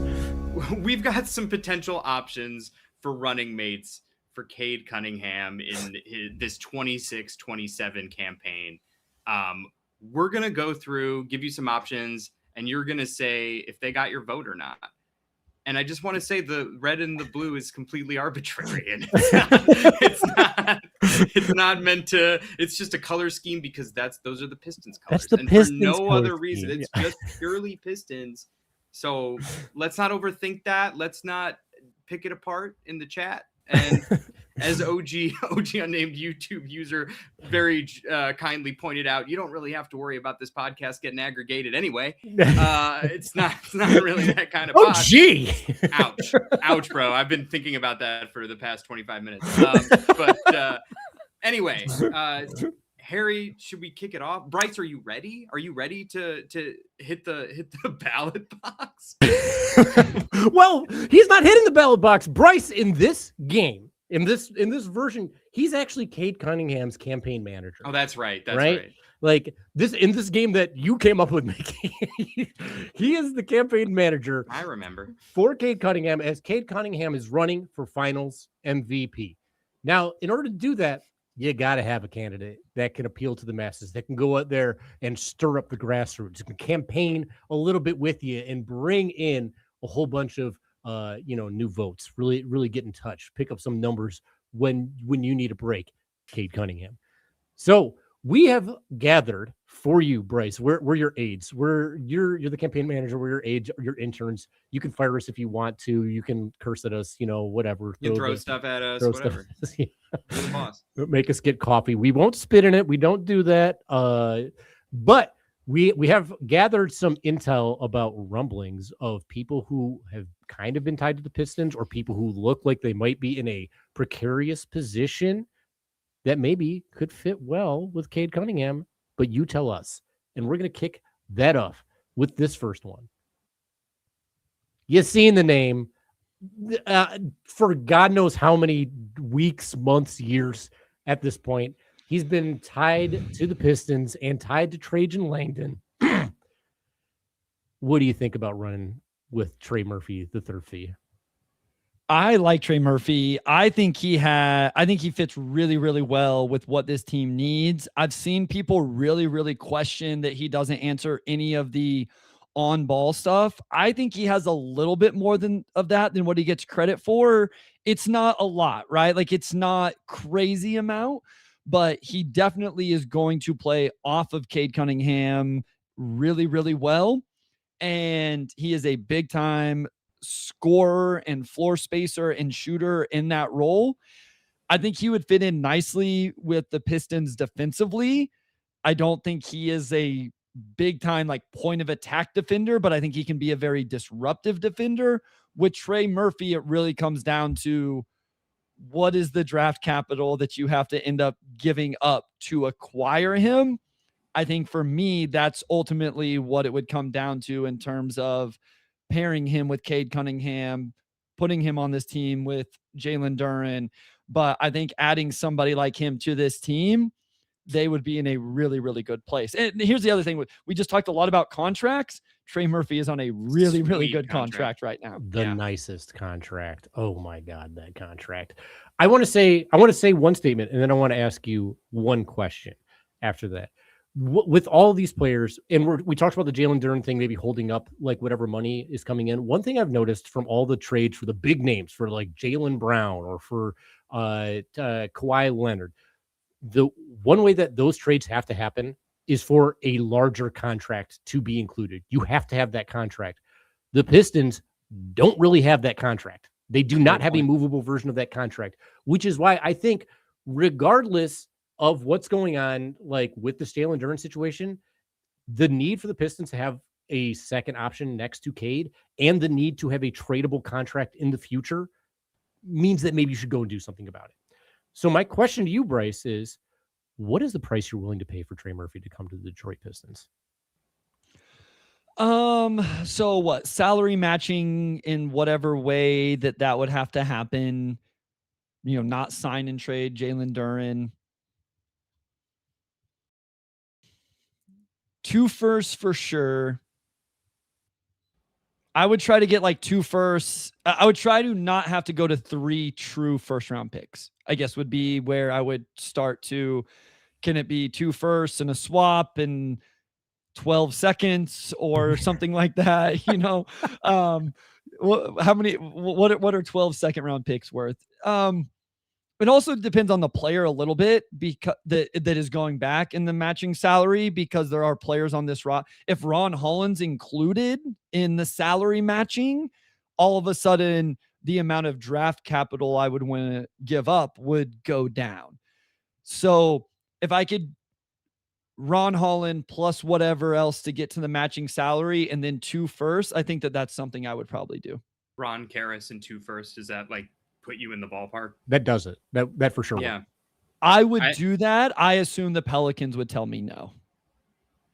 we've got some potential options for running mates for Cade Cunningham in this 26-27 campaign. We're going to go through, give you some options, and you're going to say if they got your vote or not. And I just want to say the red and the blue is completely arbitrary. And it's not meant to, it's just a color scheme because those are the Pistons colors. That's the and Pistons for no other scheme. reason. It's just purely Pistons. So let's not overthink that. Let's not pick it apart in the chat. And as OG unnamed YouTube user very kindly pointed out, you don't really have to worry about this podcast getting aggregated anyway. It's not really that kind of pod. Gee. Ouch, bro. I've been thinking about that for the past 25 minutes. Anyway, Harry, should we kick it off? Bryce, are you ready? Are you ready to hit the ballot box? Well, he's not hitting the ballot box. Bryce, in this game, in this version, he's actually Cade Cunningham's campaign manager. Oh, that's right. That's right. Like in this game that you came up with, Mickey, he is the campaign manager. I remember. For Cade Cunningham, as Cade Cunningham is running for Finals MVP. Now, in order to do that, you got to have a candidate that can appeal to the masses, that can go out there and stir up the grassroots, can campaign a little bit with you and bring in a whole bunch of, new votes, really get in touch, pick up some numbers when you need a break. Cade Cunningham. So we have gathered for you, Bryce. We're your aides. You're the campaign manager. We're your aides, your interns. You can fire us if you want to. You can curse at us, whatever. You throw stuff at us, whatever. Yeah. You're the boss. Make us get coffee. We won't spit in it. We don't do that. But we have gathered some intel about rumblings of people who have kind of been tied to the Pistons, or people who look like they might be in a precarious position that maybe could fit well with Cade Cunningham. But you tell us, and we're going to kick that off with this first one. You've seen the name for God knows how many weeks, months, years at this point. He's been tied to the Pistons and tied to Trajan Langdon. What do you think about running with Trey Murphy, the third fee? I like Trey Murphy. I think he fits really, really well with what this team needs. I've seen people really, really question that he doesn't answer any of the on-ball stuff. I think he has a little bit more than what he gets credit for. It's not a lot, right? Like it's not crazy amount, but he definitely is going to play off of Cade Cunningham really, really well. And he is a big time scorer and floor spacer and shooter in that role. I think he would fit in nicely with the Pistons defensively. I don't think he is a big time like point of attack defender, but I think he can be a very disruptive defender. With Trey Murphy, it really comes down to what is the draft capital that you have to end up giving up to acquire him. I think for me, that's ultimately what it would come down to in terms of pairing him with Cade Cunningham, putting him on this team with Jalen Duren. But I think adding somebody like him to this team, they would be in a really, really good place. And here's the other thing. We just talked a lot about contracts. Trey Murphy is on a really, really good contract right now. The nicest contract. Oh my God, that contract. I want to say one statement, and then I want to ask you one question after that. With all these players, and we talked about the Jalen Duren thing, maybe holding up like whatever money is coming in. One thing I've noticed from all the trades for the big names, for like Jaylen Brown or for Kawhi Leonard, the one way that those trades have to happen is for a larger contract to be included. You have to have that contract. The Pistons don't really have that contract. They do not have a movable version of that contract, which is why I think regardless of what's going on, like with the Jalen Duren situation, the need for the Pistons to have a second option next to Cade and the need to have a tradable contract in the future means that maybe you should go and do something about it. So my question to you, Bryce, is what is the price you're willing to pay for Trey Murphy to come to the Detroit Pistons? So what? Salary matching in whatever way that would have to happen, not sign and trade Jalen Duren. 2 firsts for sure. I would try to get like 2 firsts. I would try to not have to go to 3 true first round picks, I guess would be where I would start to. Can it be 2 firsts and a swap and 12 seconds or something like that? How many, what are 12 second round picks worth? It also depends on the player a little bit because that is going back in the matching salary, because there are players on this if Ron Holland's included in the salary matching, all of a sudden the amount of draft capital I would want to give up would go down. So if I could Ron Holland plus whatever else to get to the matching salary and then 2 firsts, I think that's something I would probably do. Ron Karras and 2 firsts, is that like put you in the ballpark? That does it. That for sure. Yeah. I would do that. I assume the Pelicans would tell me no.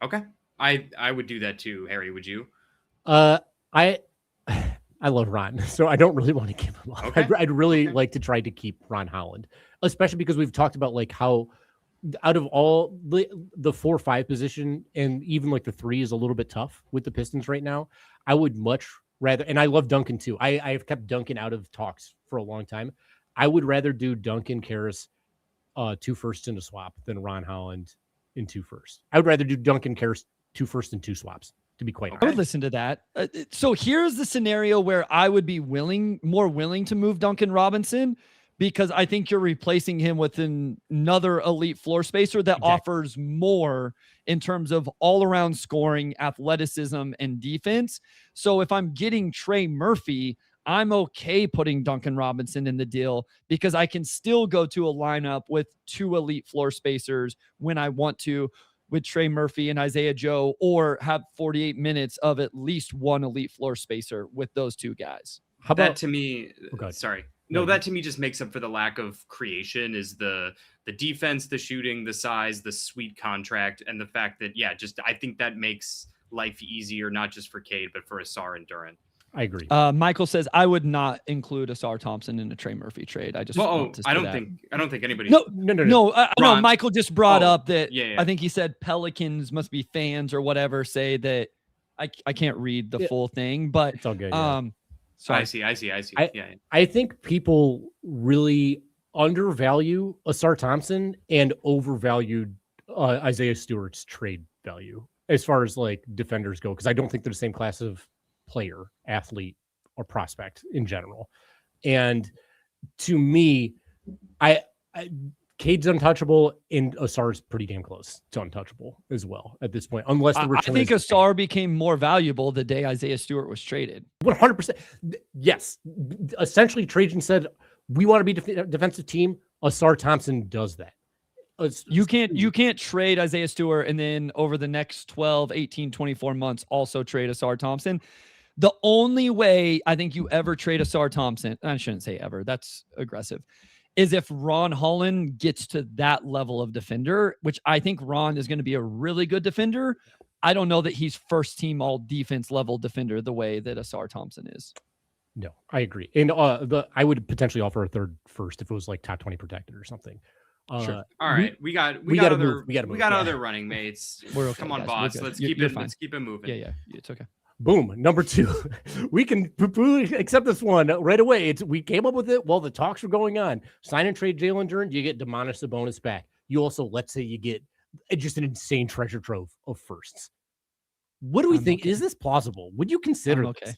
Okay. I would do that too. Harry, would you? I love Ron, so I don't really want to give him up. Okay. I'd really like to try to keep Ron Holland, especially because we've talked about like how out of all the 4-5 position and even like the 3 is a little bit tough with the Pistons right now. I would much rather, and I love Duncan too. I've kept Duncan out of talks for a long time. I would rather do Duncan, Karras, 2 firsts in a swap than Ron Holland in 2 firsts. I would rather do Duncan, Karras, 2 firsts and 2 swaps, to be quite honest. I would listen to that. So here's the scenario where I would be more willing to move Duncan Robinson, because I think you're replacing him with another elite floor spacer that offers more in terms of all-around scoring, athleticism, and defense. So if I'm getting Trey Murphy, I'm okay putting Duncan Robinson in the deal because I can still go to a lineup with 2 elite floor spacers when I want to, with Trey Murphy and Isaiah Joe, or have 48 minutes of at least 1 elite floor spacer with those 2 guys. How about that to me? Okay. Sorry. No, that to me just makes up for the lack of creation, is the defense, the shooting, the size, the sweet contract, and the fact that, I think that makes life easier, not just for Cade, but for Ausar and Duren. I agree. Michael says I would not include Ausar Thompson in a Trey Murphy trade. I don't think anybody. No. Michael just brought up that. I think he said Pelicans must be fans or whatever say that. I can't read the full thing, but it's all good. Sorry. I see. I think people really undervalue Asar Thompson and overvalued Isaiah Stewart's trade value as far as like defenders go, because I don't think they're the same class of player, athlete, or prospect in general. And to me, Cade's untouchable, and Asar's pretty damn close to untouchable as well at this point, unless the return. I think Asar became more valuable the day Isaiah Stewart was traded. 100%. Yes. Essentially, Trajan said, we want to be a defensive team. Asar Thompson does that. You can't trade Isaiah Stewart and then over the next 12, 18, 24 months also trade Asar Thompson. The only way I think you ever trade Asar Thompson, I shouldn't say ever, that's aggressive, is if Ron Holland gets to that level of defender, which I think Ron is going to be a really good defender. I don't know that he's first team all defense level defender the way that Asar Thompson is. No, I agree. And I would potentially offer a third first if it was like top 20 protected or something. Sure. All right. We got other running mates. We're okay, Come on, guys. boss. Let's keep it moving. Yeah. It's okay. Boom. Number 2. We can accept this one right away. We came up with it while the talks were going on. Sign and trade Jalen Duren. You get Domantas Sabonis back. You also, let's say you get just an insane treasure trove of firsts. What do we think? Okay. Is this plausible? Would you consider this?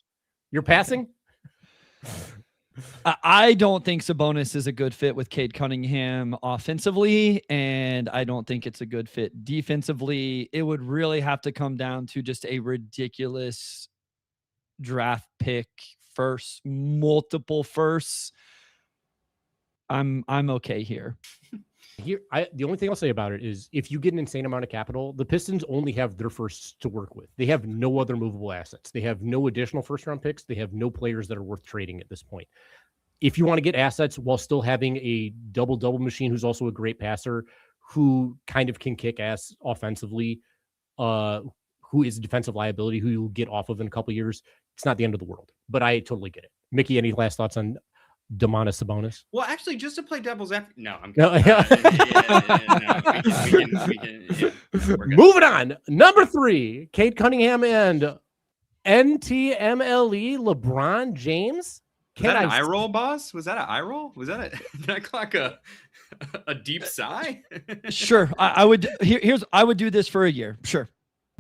You're passing? I don't think Sabonis is a good fit with Cade Cunningham offensively, and I don't think it's a good fit defensively. It would really have to come down to just a ridiculous draft pick first, multiple firsts. I'm okay here. The only thing I'll say about it is if you get an insane amount of capital, the Pistons only have their firsts to work with. They have no other movable assets. They have no additional first-round picks. They have no players that are worth trading at this point. If you want to get assets while still having a double-double machine who's also a great passer, who kind of can kick ass offensively, who is a defensive liability, who you'll get off of in a couple of years, it's not the end of the world. But I totally get it. Mickey, any last thoughts on Domantas Sabonis? Well, actually, just to play devil's advocate. No, I'm Moving on. Number 3, Cade Cunningham and NTMLE LeBron James. Was that an eye roll, boss? Was that an eye roll? Was that did I clock a deep sigh? Sure. I would I would do this for a year. Sure.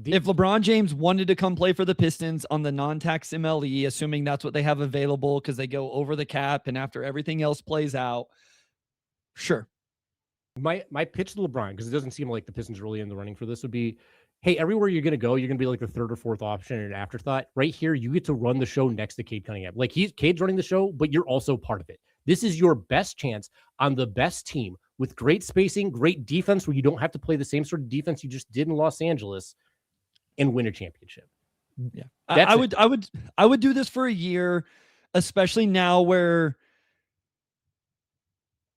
If LeBron James wanted to come play for the Pistons on the non-tax MLE, assuming that's what they have available because they go over the cap and after everything else plays out, sure. My pitch to LeBron, because it doesn't seem like the Pistons are really in the running for this, would be, hey, everywhere you're going to go, you're going to be like the third or fourth option and an afterthought. Right here, you get to run the show next to Cade Cunningham. Like Cade's running the show, but you're also part of it. This is your best chance on the best team with great spacing, great defense, where you don't have to play the same sort of defense you just did in Los Angeles, and win a championship. Yeah. I would do this for a year, especially now where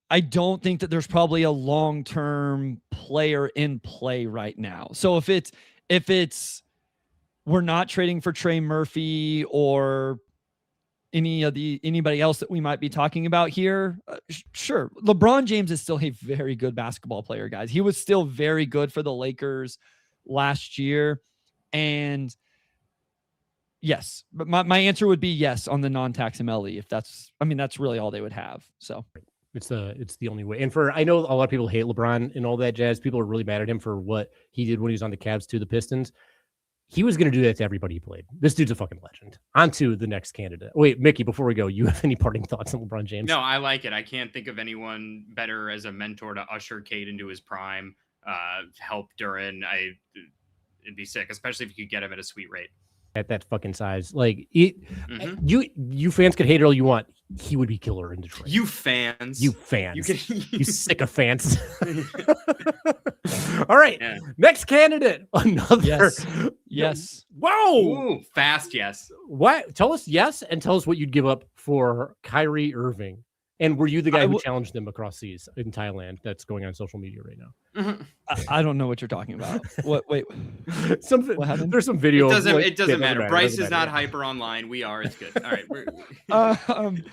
I don't think that there's probably a long-term player in play right now. So if it's we're not trading for Trey Murphy or anybody else that we might be talking about here, sure. LeBron James is still a very good basketball player, guys. He was still very good for the Lakers last year. And yes, but my answer would be yes on the non-tax MLE. If that's really all they would have. So it's the only way. And I know a lot of people hate LeBron and all that jazz. People are really mad at him for what he did when he was on the Cavs to the Pistons. He was going to do that to everybody he played. This dude's a fucking legend. On to the next candidate. Wait, Mickey, before we go, you have any parting thoughts on LeBron James? No, I like it. I can't think of anyone better as a mentor to usher Cade into his prime, help Duren. It'd be sick, especially if you could get him at a sweet rate. At that fucking size. Like, you fans could hate it all you want. He would be killer in Detroit. You fans. You sycophants. All right. Yeah. Next candidate. Another. Yes. Whoa. Ooh, fast yes. What? Tell us yes, and tell us what you'd give up for Kyrie Irving. And were you the guy who challenged them across seas in Thailand? That's going on social media right now. Mm-hmm. I don't know what you're talking about. What? Wait. What happened? There's some video. It doesn't matter. Bryce is not hyper online. We are. It's good. All right.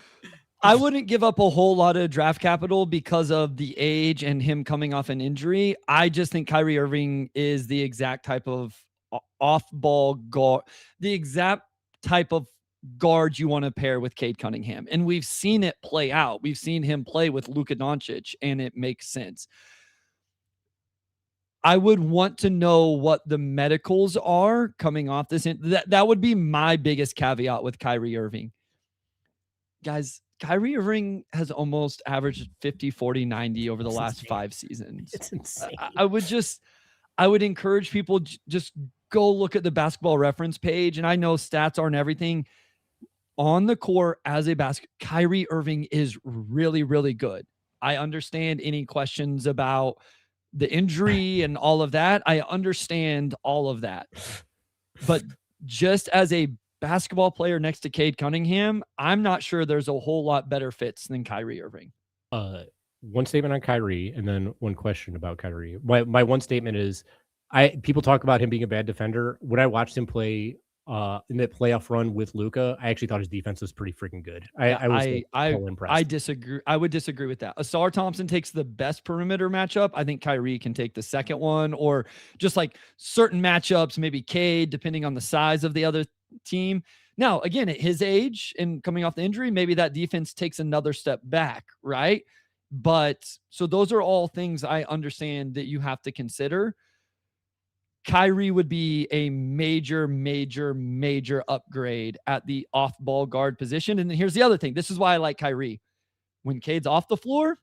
I wouldn't give up a whole lot of draft capital because of the age and him coming off an injury. I just think Kyrie Irving is the exact type of off-ball guard, the exact type of guard you want to pair with Cade Cunningham. And we've seen it play out. We've seen him play with Luka Doncic, and it makes sense. I would want to know what the medicals are coming off this. That would be my biggest caveat with Kyrie Irving. Guys, Kyrie Irving has almost averaged 50, 40, 90 over the last 5 seasons. It's insane. I would encourage people just go look at the Basketball Reference page. And I know stats aren't everything. On the court as a Kyrie Irving is really, really good. I understand any questions about the injury and all of that. I understand all of that. But just as a basketball player next to Cade Cunningham, I'm not sure there's a whole lot better fits than Kyrie Irving. One statement on Kyrie and then one question about Kyrie. My one statement is people talk about him being a bad defender. When I watched him play in that playoff run with Luka, I actually thought his defense was pretty freaking good. I was so impressed. I disagree. I would disagree with that. Asar Thompson takes the best perimeter matchup. I think Kyrie can take the second one, or just like certain matchups, maybe Cade, depending on the size of the other team. Now, again, at his age and coming off the injury, maybe that defense takes another step back, right? But so those are all things I understand that you have to consider. Kyrie would be a major, major, major upgrade at the off-ball guard position. And here's the other thing. This is why I like Kyrie. When Cade's off the floor,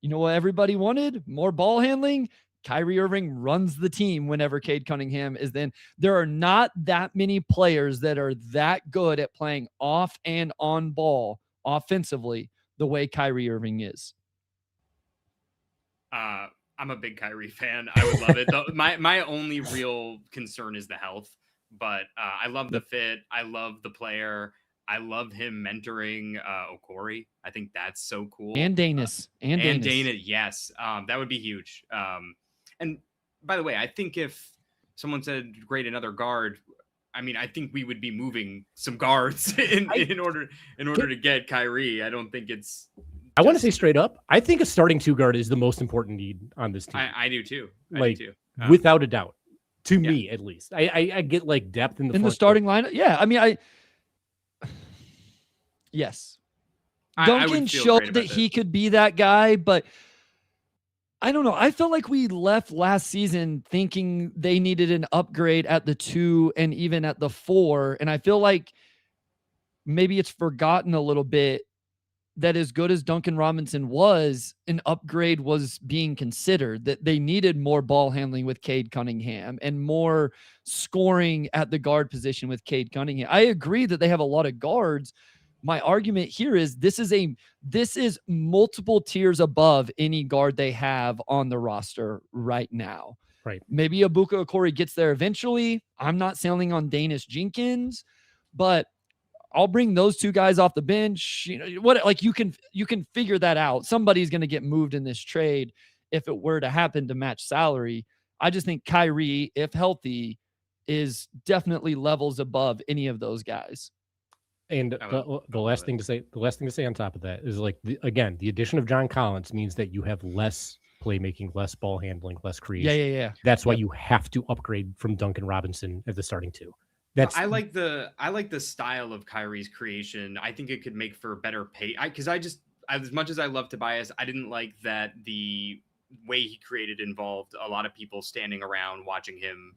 you know what everybody wanted? More ball handling. Kyrie Irving runs the team whenever Cade Cunningham is then. There are not that many players that are that good at playing off and on ball offensively the way Kyrie Irving is. I'm a big Kyrie fan. I would love it. My only real concern is the health, but I love the fit. I love the player. I love him mentoring Okori. I think that's so cool. And Danis. And Dana, yes. That would be huge. And by the way, I think if someone said, great, another guard, I mean, I think we would be moving some guards in order to get Kyrie. I don't think it's... I want to say straight up, I think a starting 2 guard is the most important need on this team. I do too. Without a doubt, to me at least. I get like depth in the starting lineup. Yeah, I mean, yes. Duncan showed that he could be that guy, but I don't know. I felt like we left last season thinking they needed an upgrade at the 2 and even at the 4, and I feel like maybe it's forgotten a little bit that as good as Duncan Robinson was, an upgrade was being considered, that they needed more ball handling with Cade Cunningham and more scoring at the guard position with Cade Cunningham. I agree that they have a lot of guards. My argument here is this is multiple tiers above any guard they have on the roster right now. Right. Maybe Abuka Okori gets there eventually. I'm not selling on Danis Jenkins, but I'll bring those 2 guys off the bench. You know what? Like you can figure that out. Somebody's going to get moved in this trade if it were to happen to match salary. I just think Kyrie, if healthy, is definitely levels above any of those guys. And the last thing to say on top of that is like the addition of John Collins means that you have less playmaking, less ball handling, less creation. Yeah. That's why you have to upgrade from Duncan Robinson at the starting 2. I like the style of Kyrie's creation. I think it could make for better pay. Because as much as I love Tobias, I didn't like that the way he created involved a lot of people standing around watching him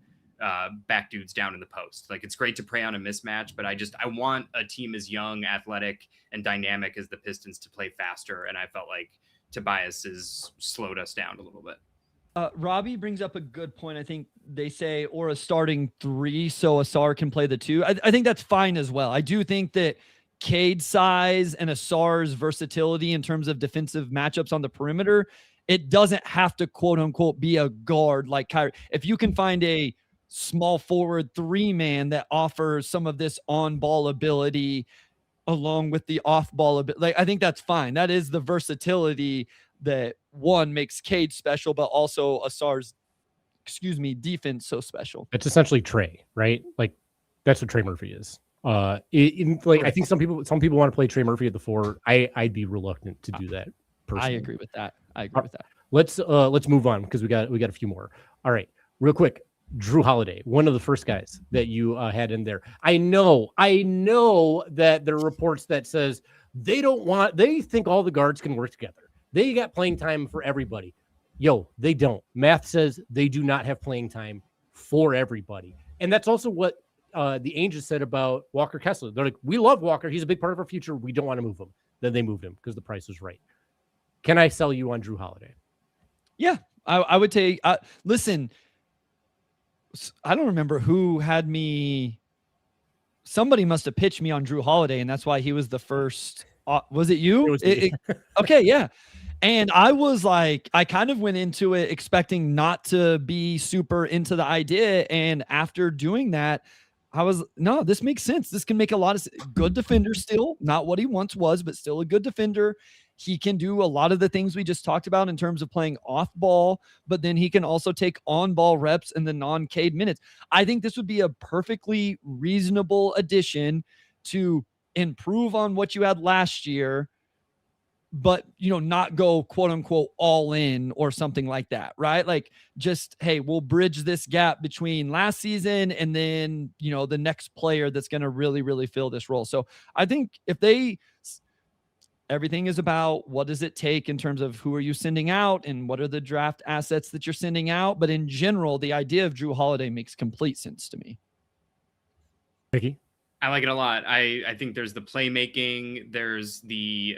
back dudes down in the post. Like, it's great to prey on a mismatch, but I want a team as young, athletic, and dynamic as the Pistons to play faster. And I felt like Tobias has slowed us down a little bit. Robbie brings up a good point. I think they say, or a starting 3 so Asar can play the 2. I think that's fine as well. I do think that Cade's size and Asar's versatility in terms of defensive matchups on the perimeter, it doesn't have to quote unquote be a guard like Kyrie. If you can find a small forward 3-man that offers some of this on-ball ability along with the off-ball ability, like, I think that's fine. That is the versatility that one makes Cade special, but also Asar's, defense so special. It's essentially Trey, right? Like, that's what Trey Murphy is. I think some people want to play Trey Murphy at the 4. I'd be reluctant to do that personally. I agree with that. Let's move on because we got a few more. All right, real quick. Drew Holiday, one of the first guys that you had in there. I know that there are reports that says they think all the guards can work together. They got playing time for everybody. Yo, they don't. Math says they do not have playing time for everybody. And that's also what the Angels said about Walker Kessler. They're like, we love Walker. He's a big part of our future. We don't want to move him. Then they moved him because the price was right. Can I sell you on Drew Holiday? Yeah, I would take. Listen, I don't remember who had me. Somebody must have pitched me on Drew Holiday, and that's why he was the first. Was it you? It was me. Okay, yeah. And I was like, I kind of went into it expecting not to be super into the idea. And after doing that, I was, no, this makes sense. This can make a lot of good defender still, not what he once was, but still a good defender. He can do a lot of the things we just talked about in terms of playing off ball, but then he can also take on ball reps in the non-Cade minutes. I think this would be a perfectly reasonable addition to improve on what you had last year, but, not go quote unquote all in or something like that, right? Like just, hey, we'll bridge this gap between last season and then, the next player that's going to really, really fill this role. So I think everything is about what does it take in terms of who are you sending out and what are the draft assets that you're sending out. But in general, the idea of Drew Holiday makes complete sense to me. Mickey? I like it a lot. I think there's the playmaking, there's the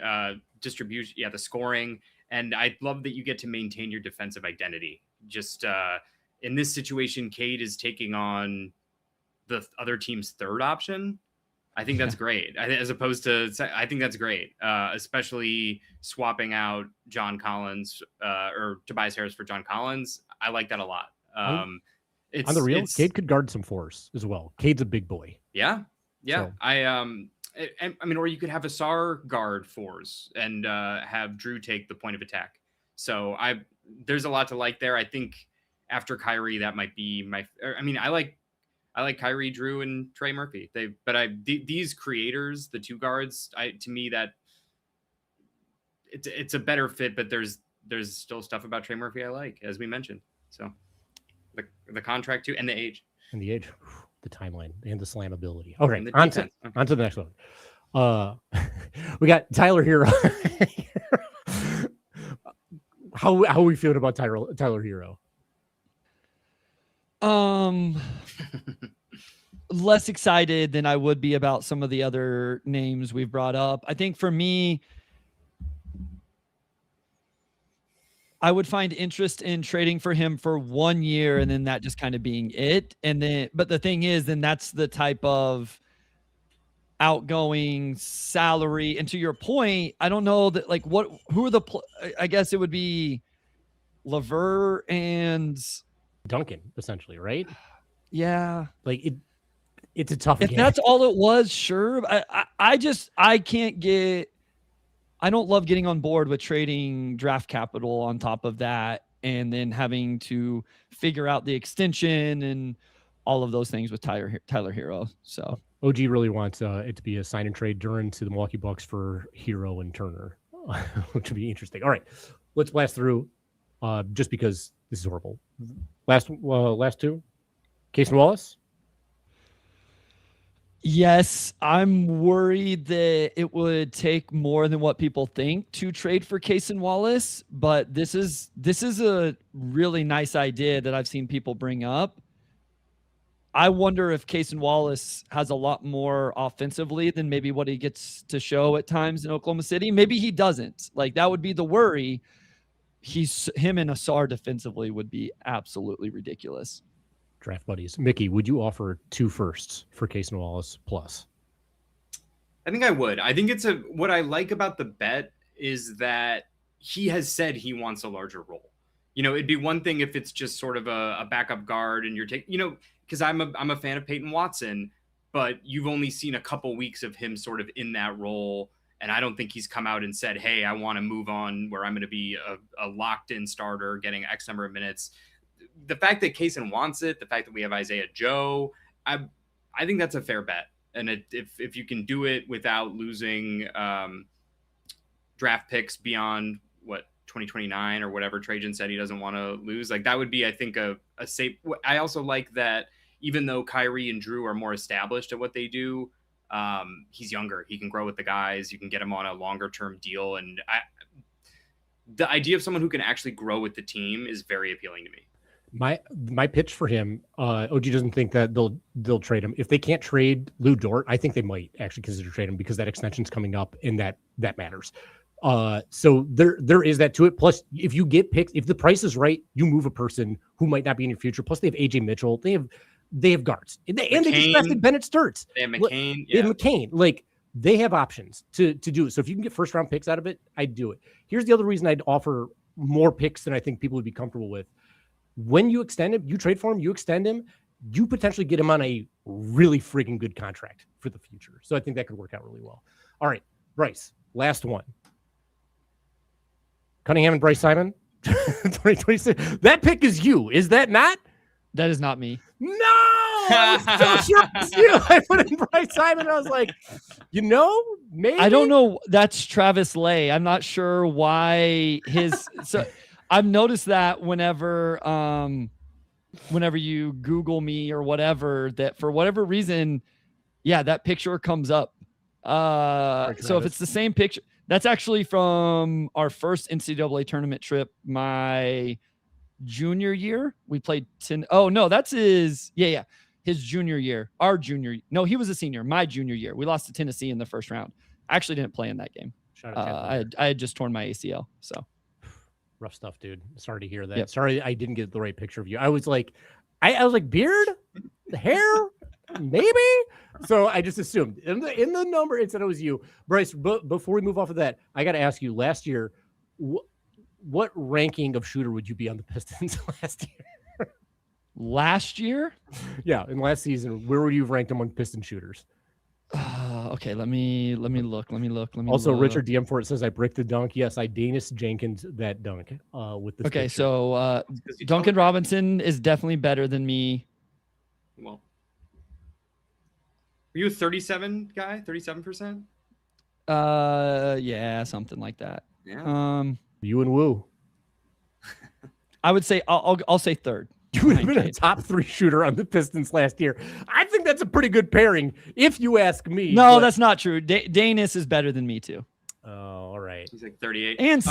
distribution, the scoring, and I love that you get to maintain your defensive identity. Just in this situation, Cade is taking on the other team's third option. I think that's great. As opposed to, I think that's great, especially swapping out John Collins or Tobias Harris for John Collins. I like that a lot. On the real, Cade could guard some fours as well. Cade's a big boy. Yeah. So. I mean, or you could have Asar guard fours and have Drew take the point of attack. So there's a lot to like there. I think after Kyrie, that might be I like Kyrie, Drew, and Trey Murphy. These creators, the two guards, to me that it's a better fit. But there's still stuff about Trey Murphy I like, as we mentioned. So the contract too, and the age, the timeline, and the slam ability. Okay, on to the next one. We got Tyler Hero. How are we feeling about Tyler Hero? Less excited than I would be about some of the other names we've brought up. I think for me, I would find interest in trading for him for 1 year and then that just kind of being it. But the thing is, then that's the type of outgoing salary. And to your point, I don't know that I guess it would be Lever and Duncan, essentially, right? Yeah. Like it's a tough game. If that's all it was, sure. I don't love getting on board with trading draft capital on top of that and then having to figure out the extension and all of those things with Tyler Hero. So OG really wants it to be a sign and trade Duren to the Milwaukee Bucks for Hero and Turner, which would be interesting. All right, let's blast through just because this is horrible. Last two, Case and Wallace. Yes, I'm worried that it would take more than what people think to trade for Case and Wallace, but this is a really nice idea that I've seen people bring up. I wonder if Case and Wallace has a lot more offensively than maybe what he gets to show at times in Oklahoma City. Maybe he doesn't. Like that would be the worry. Him and Asar defensively would be absolutely ridiculous. Draft buddies. Mickey, would you offer 2 firsts for Case and Wallace plus? I think I would. I think what I like about the bet is that he has said he wants a larger role. It'd be one thing if it's just sort of a backup guard and you're taking, because I'm a fan of Peyton Watson, but you've only seen a couple weeks of him sort of in that role. And I don't think he's come out and said, hey, I want to move on where I'm going to be a locked in starter getting X number of minutes. The fact that Kaysen wants it, the fact that we have Isaiah Joe, I think that's a fair bet. And if you can do it without losing draft picks beyond 2029 or whatever Trajan said he doesn't want to lose. Like that would be, I think, a safe. I also like that even though Kyrie and Drew are more established at what they do, he's younger. He can grow with the guys. You can get him on a longer term deal. And the idea of someone who can actually grow with the team is very appealing to me. My pitch for him, OG doesn't think that they'll trade him. If they can't trade Lou Dort, I think they might actually consider trading him because that extension's coming up and that matters. So there is that to it. Plus, if you get picks, if the price is right, you move a person who might not be in your future. Plus, they have AJ Mitchell. They have guards, and they just drafted Bennett Sturts. They have McCain. They have McCain. Like they have options to do it. So if you can get first round picks out of it, I'd do it. Here's the other reason I'd offer more picks than I think people would be comfortable with. When you extend him, you trade for him, you extend him, you potentially get him on a really freaking good contract for the future. So I think that could work out really well. All right, Bryce, last one. Cunningham and Bryce Simon, 2026. That pick is you, is that not? That is not me. No, I was so sure it was you. I put in Bryce Simon. And I was like, maybe. I don't know. That's Travis Lay. I'm not sure why his. So I've noticed that whenever you Google me or whatever, that for whatever reason, that picture comes up. So if it's the same picture, that's actually from our first NCAA tournament trip, my junior year. We played that's his junior year. No, he was a senior. My junior year, we lost to Tennessee in the first round. I actually didn't play in that game. I had just torn my ACL. So rough stuff, dude. Sorry to hear that. Yep. Sorry I didn't get the right picture of you. I was like, beard, hair, maybe. So I just assumed in the number it said it was you, Bryce. But before we move off of that, I got to ask you. Last year, what ranking of shooter would you be on the Pistons last year? Last year? Yeah, in last season, where would you have ranked among Piston shooters? Okay, let me look. Also, Richard DM for it says I bricked the dunk. Yes, I Danis Jenkins that dunk with the. Okay, so Duncan Robinson is definitely better than me. Well, were you a 37 guy? 37%? Yeah, something like that. Yeah. You and Woo. I would say I'll say third. You would have been a top 3 shooter on the Pistons last year. I think that's a pretty good pairing, if you ask me. No, that's not true. Danis is better than me too. Oh, all right. He's like 38. And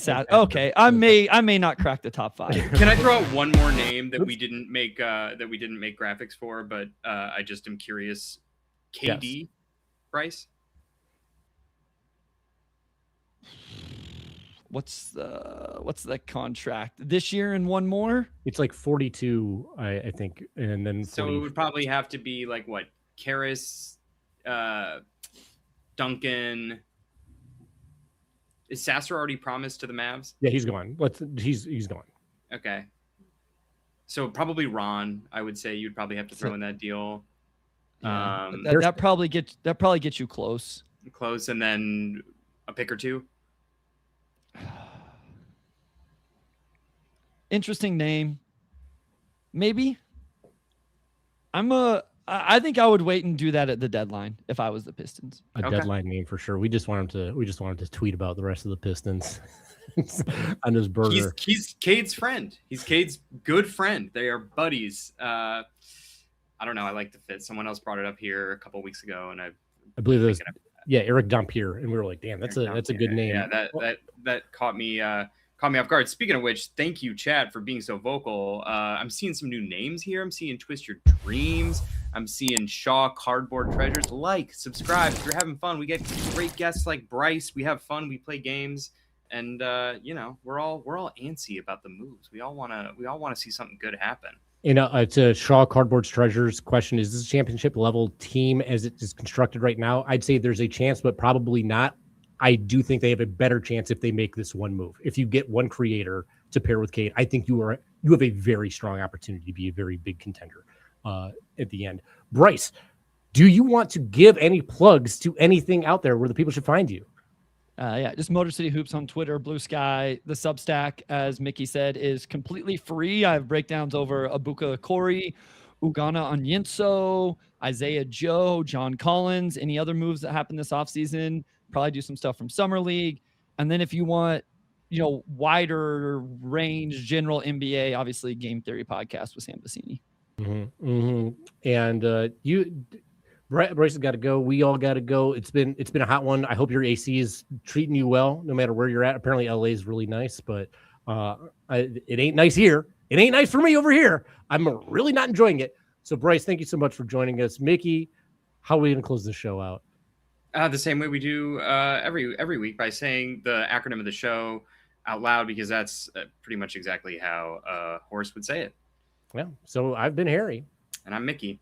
Sat. Okay, I may not crack the top 5. Can I throw out one more name that we didn't make graphics for, but I just am curious. KD, yes. Bryce. What's the contract this year and one more? It's like 42, I think, and then 40. So it would probably have to be like what? Karras, Duncan. Is Sasser already promised to the Mavs? Yeah, he's gone. He's gone. Okay. So probably Ron. I would say you'd probably have to throw in that deal. Yeah, that probably gets you close. Close, and then a pick or two. Interesting name. Maybe. I think I would wait and do that at the deadline if I was the Pistons. Deadline name for sure. We just want him to tweet about the rest of the Pistons on his burger. He's Cade's friend. He's Cade's good friend. They are buddies. I don't know. I like the fit. Someone else brought it up here a couple of weeks ago, and I believe it was Eric Dampier, and we were like, damn, that's a good name. Yeah, that caught me off guard. Speaking of which, thank you, Chad, for being so vocal. I'm seeing some new names here. I'm seeing Twist Your Dreams. I'm seeing Shaw Cardboard Treasures. Like, subscribe if you're having fun. We get great guests like Bryce. We have fun. We play games, and we're all antsy about the moves. We all want to see something good happen. To Shaw Cardboard's Treasures question, is this a championship level team as it is constructed right now? I'd say there's a chance, but probably not. I do think they have a better chance if they make this one move. If you get one creator to pair with Cade, I think you have a very strong opportunity to be a very big contender at the end. Bryce, do you want to give any plugs to anything out there where the people should find you? Just Motor City Hoops on Twitter, Blue Sky. The Substack, as Mickey said, is completely free. I have breakdowns over Abuka Corey, Ugana Onyenso, Isaiah Joe, John Collins, any other moves that happened this offseason. Probably do some stuff from Summer League. And then if you want wider range, general NBA, obviously Game Theory podcast with Sam Vecini. And Bryce has got to go. We all got to go. It's been a hot one. I hope your AC is treating you well, no matter where you're at. Apparently, LA is really nice, but it ain't nice here. It ain't nice for me over here. I'm really not enjoying it. So, Bryce, thank you so much for joining us. Mickey, how are we going to close the show out? The same way we do every week, by saying the acronym of the show out loud, because that's pretty much exactly how a horse would say it. Yeah. So I've been Harry. And I'm Mickey.